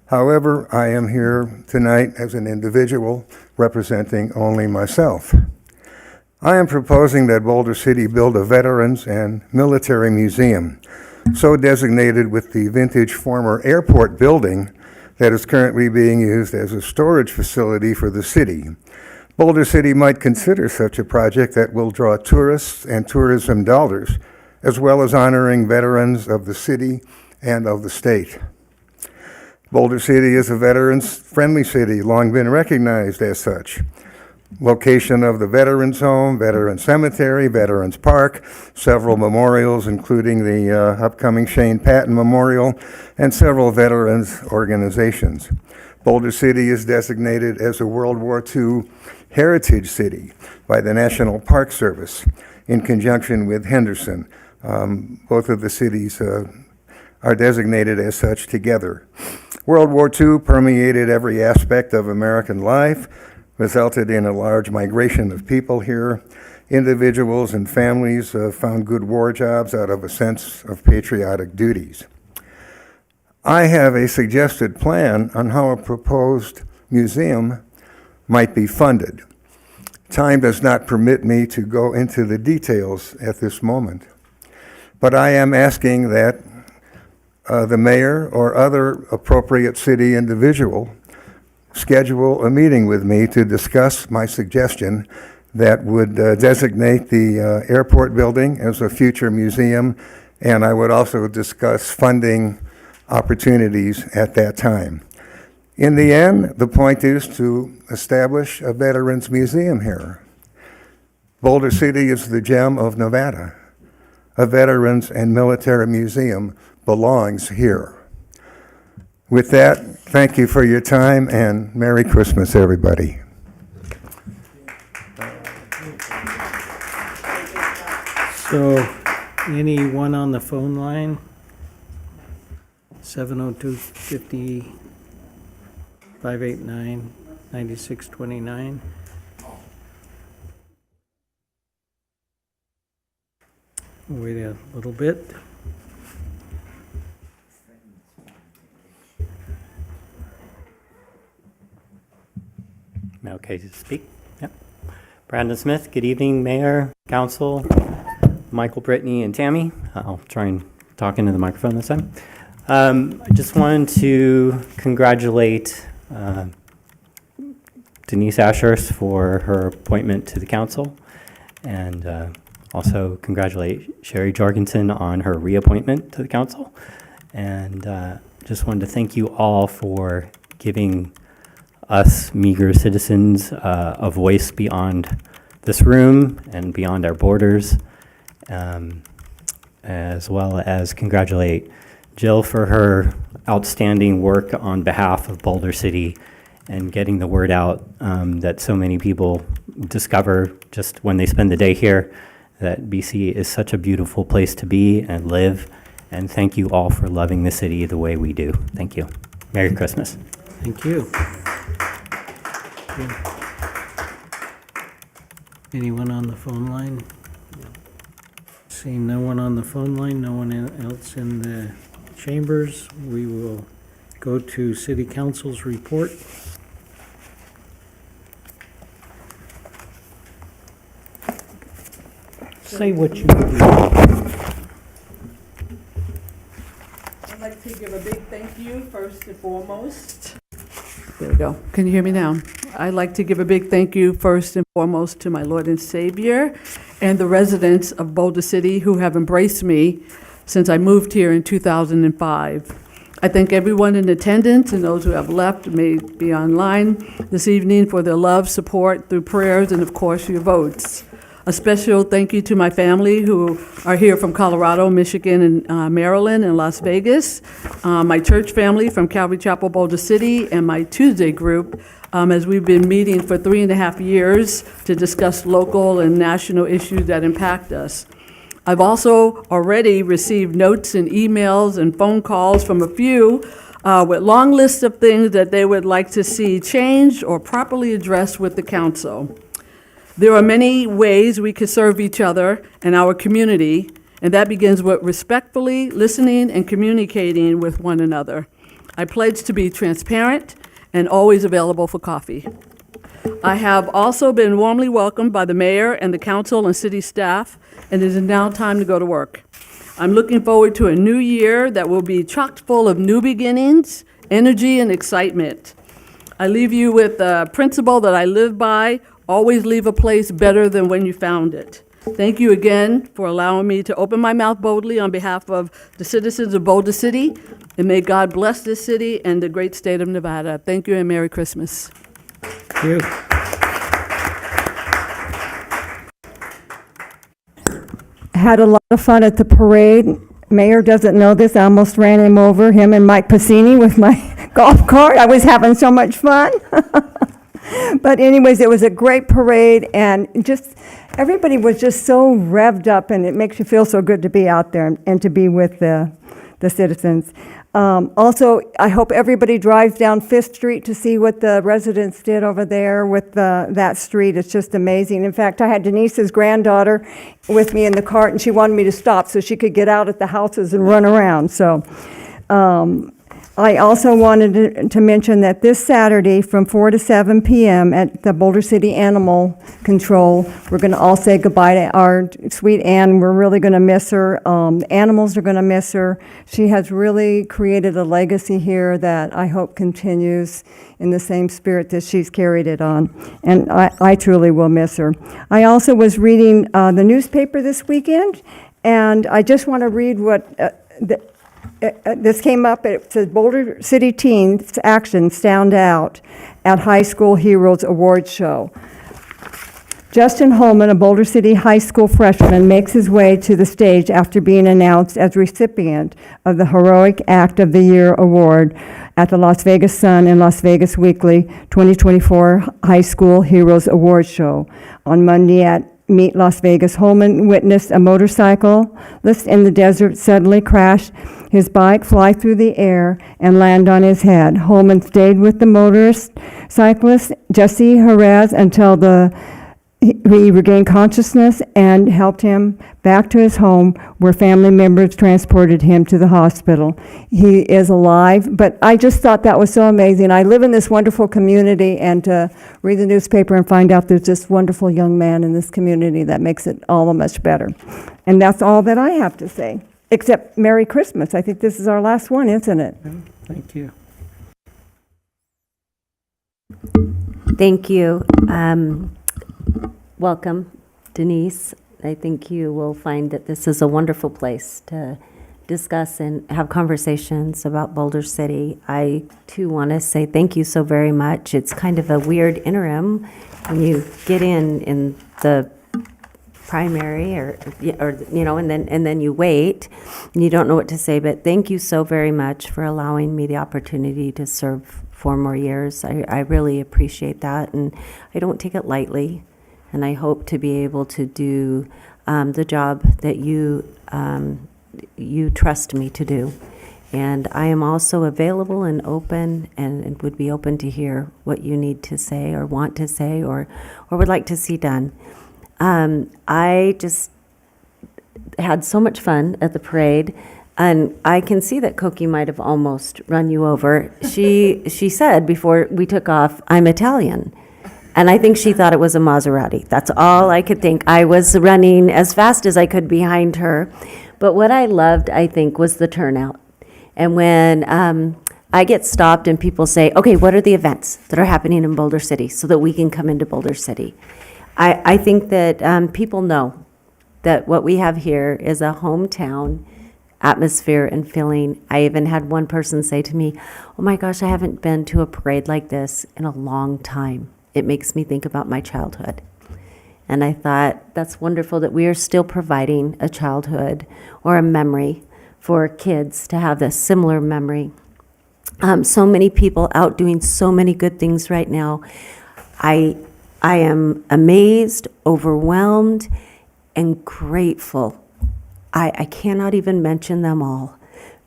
However, I am here tonight as an individual representing only myself. I am proposing that Boulder City build a Veterans and Military Museum, so designated with the vintage former airport building that is currently being used as a storage facility for the city. Boulder City might consider such a project that will draw tourists and tourism dollars, as well as honoring veterans of the city and of the state. Boulder City is a veterans-friendly city, long been recognized as such. Location of the Veterans Home, Veterans Cemetery, Veterans Park, several memorials, including the upcoming Shane Patton Memorial, and several veterans organizations. Boulder City is designated as a World War II Heritage City by the National Park Service in conjunction with Henderson. Both of the cities are designated as such together. World War II permeated every aspect of American life, resulted in a large migration of people here. Individuals and families found good war jobs out of a sense of patriotic duties. I have a suggested plan on how a proposed museum might be funded. Time does not permit me to go into the details at this moment, but I am asking that the mayor or other appropriate city individual schedule a meeting with me to discuss my suggestion that would designate the airport building as a future museum, and I would also discuss funding opportunities at that time. In the end, the point is to establish a Veterans Museum here. Boulder City is the gem of Nevada. A Veterans and Military Museum belongs here. With that, thank you for your time, and Merry Christmas, everybody. So, anyone on the phone line? 702-589-9629. Wait a little bit. Okay to speak? Yep. Brandon Smith, good evening, Mayor, Council, Michael, Brittany, and Tammy. I'll try and talk into the microphone this time. I just wanted to congratulate Denise Ashurst for her appointment to the council, and also congratulate Sherry Jorgensen on her reappointment to the council. And just wanted to thank you all for giving us meager citizens a voice beyond this room and beyond our borders, as well as congratulate Jill for her outstanding work on behalf of Boulder City and getting the word out that so many people discover just when they spend the day here that BC is such a beautiful place to be and live. And thank you all for loving the city the way we do. Thank you. Merry Christmas. Thank you. Anyone on the phone line? Seeing no one on the phone line, no one else in the chambers, we will go to City Council's report. Say what you do. I'd like to give a big thank you first and foremost. There we go. Can you hear me now? I'd like to give a big thank you first and foremost to my Lord and Savior and the residents of Boulder City who have embraced me since I moved here in 2005. I thank everyone in attendance and those who have left, may be online this evening, for their love, support through prayers, and of course your votes. A special thank you to my family who are here from Colorado, Michigan, and Maryland, and Las Vegas. My church family from Calvary Chapel, Boulder City, and my Tuesday group, as we've been meeting for 3.5 years to discuss local and national issues that impact us. I've also already received notes and emails and phone calls from a few with long lists of things that they would like to see changed or properly addressed with the council. There are many ways we could serve each other and our community, and that begins with respectfully listening and communicating with one another. I pledge to be transparent and always available for coffee. I have also been warmly welcomed by the mayor and the council and city staff, and it is now time to go to work. I'm looking forward to a new year that will be chock full of new beginnings, energy, and excitement. I leave you with a principle that I live by: always leave a place better than when you found it. Thank you again for allowing me to open my mouth boldly on behalf of the citizens of Boulder City, and may God bless this city and the great state of Nevada. Thank you and Merry Christmas. Thank you. Had a lot of fun at the parade. Mayor doesn't know this. I almost ran him over, him and Mike Pacini, with my golf cart. I was having so much fun. But anyways, it was a great parade, and just everybody was just so revved up, and it makes you feel so good to be out there and to be with the citizens. Also, I hope everybody drives down Fifth Street to see what the residents did over there with that street. It's just amazing. In fact, I had Denise's granddaughter with me in the cart, and she wanted me to stop so she could get out at the houses and run around. So I also wanted to mention that this Saturday from 4 to 7 p.m. at the Boulder City Animal Control, we're going to all say goodbye to our sweet Ann. We're really going to miss her. The animals are going to miss her. She has really created a legacy here that I hope continues in the same spirit that she's carried it on. And I truly will miss her. I also was reading the newspaper this weekend, and I just want to read what this came up. It says Boulder City teens' actions stand out at High School Heroes Awards Show. Justin Holman, a Boulder City High School freshman, makes his way to the stage after being announced as recipient of the Heroic Act of the Year award at the Las Vegas Sun and Las Vegas Weekly 2024 High School Heroes Awards Show. On Monday at Meet Las Vegas, Holman witnessed a motorcyclist in the desert suddenly crash his bike, fly through the air, and land on his head. Holman stayed with the motorcyclist, Jesse Jerez, until he regained consciousness and helped him back to his home, where family members transported him to the hospital. He is alive, but I just thought that was so amazing. I live in this wonderful community, and to read the newspaper and find out there's this wonderful young man in this community, that makes it all the much better. And that's all that I have to say, except Merry Christmas. I think this is our last one, isn't it? Thank you. Thank you. Welcome, Denise. I think you will find that this is a wonderful place to discuss and have conversations about Boulder City. I, too, want to say thank you so very much. It's kind of a weird interim when you get in the primary or you know, and then you wait and you don't know what to say. But thank you so very much for allowing me the opportunity to serve 4 more years. I really appreciate that, and I don't take it lightly. And I hope to be able to do the job that you trust me to do. And I am also available and open, and would be open to hear what you need to say or want to say or would like to see done. I just had so much fun at the parade, and I can see that Koki might have almost run you over. She said before we took off, "I'm Italian." And I think she thought it was a Maserati. That's all I could think. I was running as fast as I could behind her. But what I loved, I think, was the turnout. And when I get stopped and people say, okay, what are the events that are happening in Boulder City so that we can come into Boulder City? I think that people know that what we have here is a hometown atmosphere and feeling. I even had one person say to me, oh my gosh, I haven't been to a parade like this in a long time. It makes me think about my childhood. And I thought, that's wonderful that we are still providing a childhood or a memory for kids to have this similar memory. So many people out doing so many good things right now. I am amazed, overwhelmed, and grateful. I cannot even mention them all.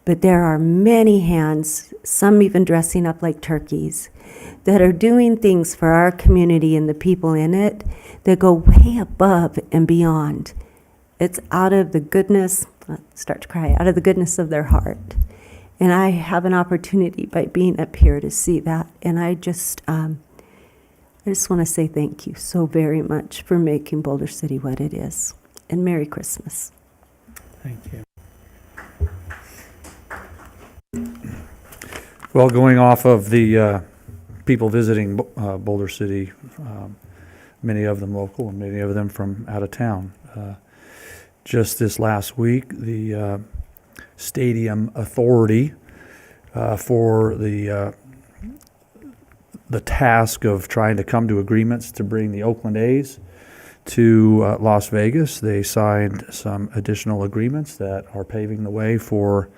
But there are many hands, some even dressing up like turkeys, that are doing things for our community and the people in it that go way above and beyond. It's out of the goodness, I start to cry, out of the goodness of their heart. And I have an opportunity by being up here to see that. And I just, I I just want to say thank you so very much for making Boulder City what it is. And Merry Christmas. Thank you. Well, going off of the people visiting Boulder City, many of them local and many of them from out of town. Just this last week, the Stadium Authority for the task of trying to come to agreements to bring the Oakland A's to Las Vegas. They signed some additional agreements that are paving the way for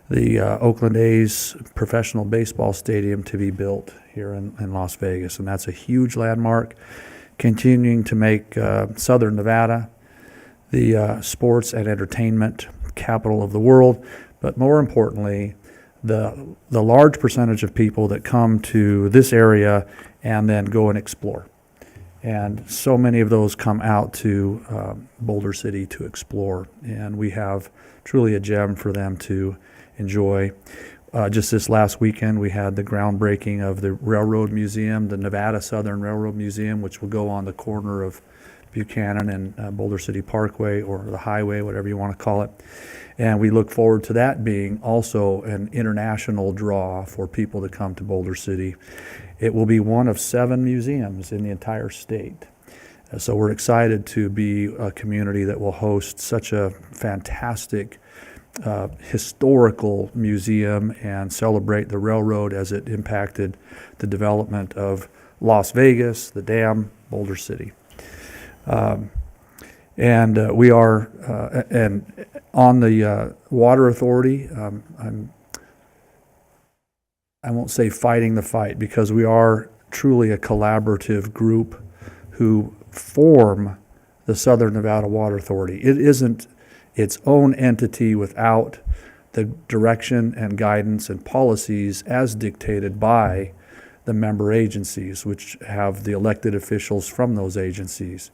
the Oakland A's professional baseball stadium to be built here in Las Vegas. And that's a huge landmark, continuing to make Southern Nevada the sports and entertainment capital of the world. But more importantly, the large percentage of people that come to this area and then go and explore. And so many of those come out to Boulder City to explore. And we have truly a gem for them to enjoy. Just this last weekend, we had the groundbreaking of the Railroad Museum, the Nevada Southern Railroad Museum, which will go on the corner of Buchanan and Boulder City Parkway, or the highway, whatever you want to call it. And we look forward to that being also an international draw for people to come to Boulder City. It will be one of 7 museums in the entire state. So we're excited to be a community that will host such a fantastic historical museum and celebrate the railroad as it impacted the development of Las Vegas, the Dam, Boulder City. We are, and on the Water Authority, I won't say fighting the fight, because we are truly a collaborative group who form the Southern Nevada Water Authority. It isn't its own entity without the direction and guidance and policies as dictated by the member agencies, which have the elected officials from those agencies.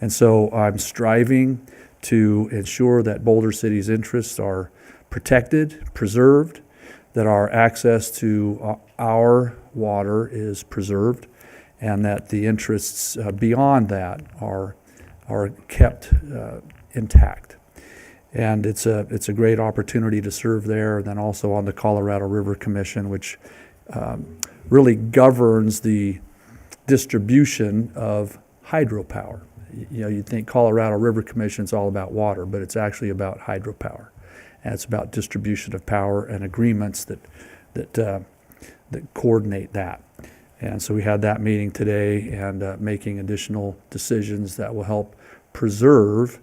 And so I'm striving to ensure that Boulder City's interests are protected, preserved, that our access to our water is preserved, and that the interests beyond that are kept intact. And it's a great opportunity to serve there. And then also on the Colorado River Commission, which really governs the distribution of hydropower. You know, you'd think Colorado River Commission is all about water, but it's actually about hydropower. And it's about distribution of power and agreements that coordinate that. And so we had that meeting today, and making additional decisions that will help preserve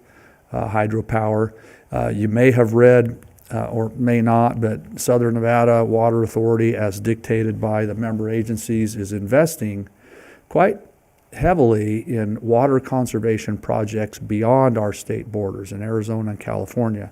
hydropower. You may have read or may not, but Southern Nevada Water Authority, as dictated by the member agencies, is investing quite heavily in water conservation projects beyond our state borders in Arizona and California.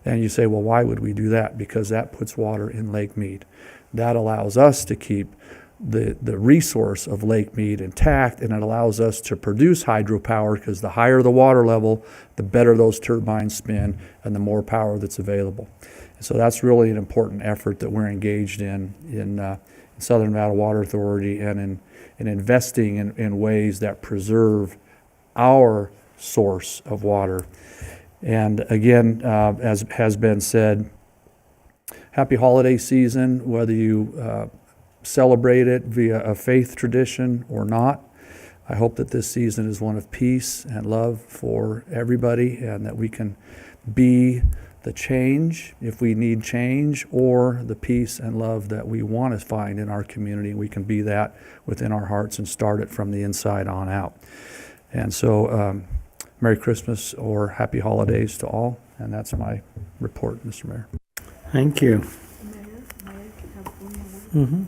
And you say, well, why would we do that? Because that puts water in Lake Mead. That allows us to keep the resource of Lake Mead intact, and it allows us to produce hydropower, because the higher the water level, the better those turbines spin and the more power that's available. And so that's really an important effort that we're engaged in Southern Nevada Water Authority, and in investing in ways that preserve our source of water. And again, as has been said, happy holiday season, whether you celebrate it via a faith tradition or not. I hope that this season is one of peace and love for everybody, and that we can be the change if we need change, or the peace and love that we want to find in our community. We can be that within our hearts and start it from the inside on out. And so Merry Christmas or Happy Holidays to all. And that's my report, Mr. Mayor. Thank you. Mm-hmm.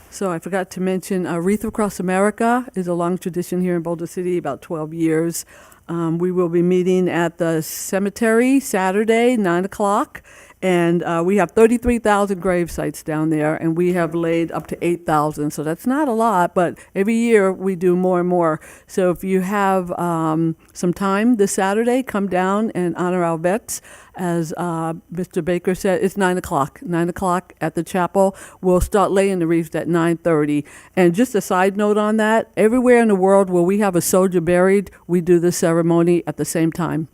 So I forgot to mention, Wreath Across America is a long tradition here in Boulder City, about 12 years. We will be meeting at the cemetery Saturday, 9 o'clock, And we have 33,000 grave sites down there, and we have laid up to 8,000. So that's not a lot, but every year we do more and more. So if you have some time this Saturday, come down and honor our vets. As Mr. Baker said, it's 9 o'clock. 9 o'clock at the chapel. We'll start laying the wreaths at 9:30. And just a side note on that, everywhere in the world where we have a soldier buried, we do the ceremony at the same time.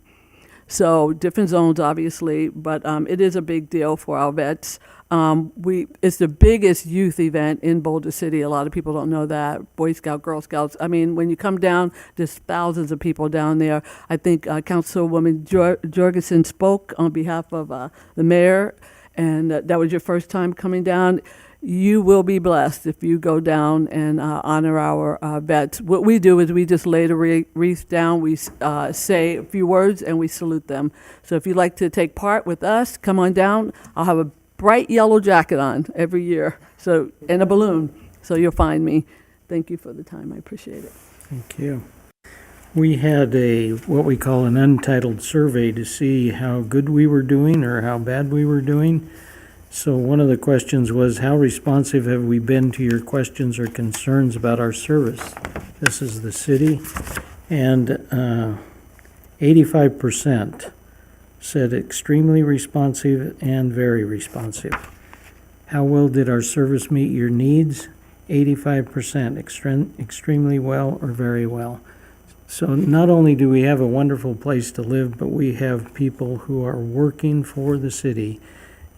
So different zones, obviously, but it is a big deal for our vets. It's the biggest youth event in Boulder City. A lot of people don't know that. Boy Scout, Girl Scouts. I mean, when you come down, there's thousands of people down there. I think Councilwoman Jorgensen spoke on behalf of the mayor, and that was your first time coming down. You will be blessed if you go down and honor our vets. What we do is we just lay the wreath down, we say a few words, and we salute them. So if you'd like to take part with us, come on down. I'll have a bright yellow jacket on every year, so, and a balloon, so you'll find me. Thank you for the time. I appreciate it. Thank you. We had what we call an untitled survey to see how good we were doing or how bad we were doing. So one of the questions was, how responsive have we been to your questions or concerns about our service? This is the city, and 85% said extremely responsive and very responsive. How well did our service meet your needs? 85%, extremely well or very well. So not only do we have a wonderful place to live, but we have people who are working for the city,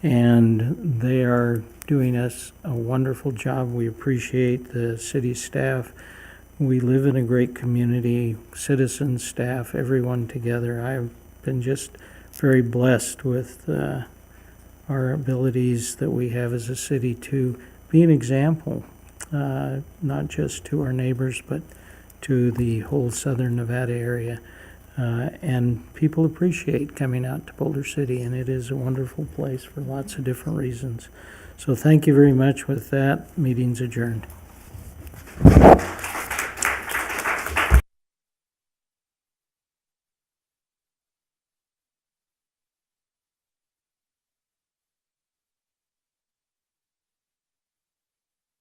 and they are doing us a wonderful job. We appreciate the city staff. We live in a great community, citizens, staff, everyone together. I've been just very blessed with our abilities that we have as a city to be an example, not just to our neighbors, but to the whole southern Nevada area. And people appreciate coming out to Boulder City, and it is a wonderful place for lots of different reasons. So thank you very much. With that, meeting's adjourned.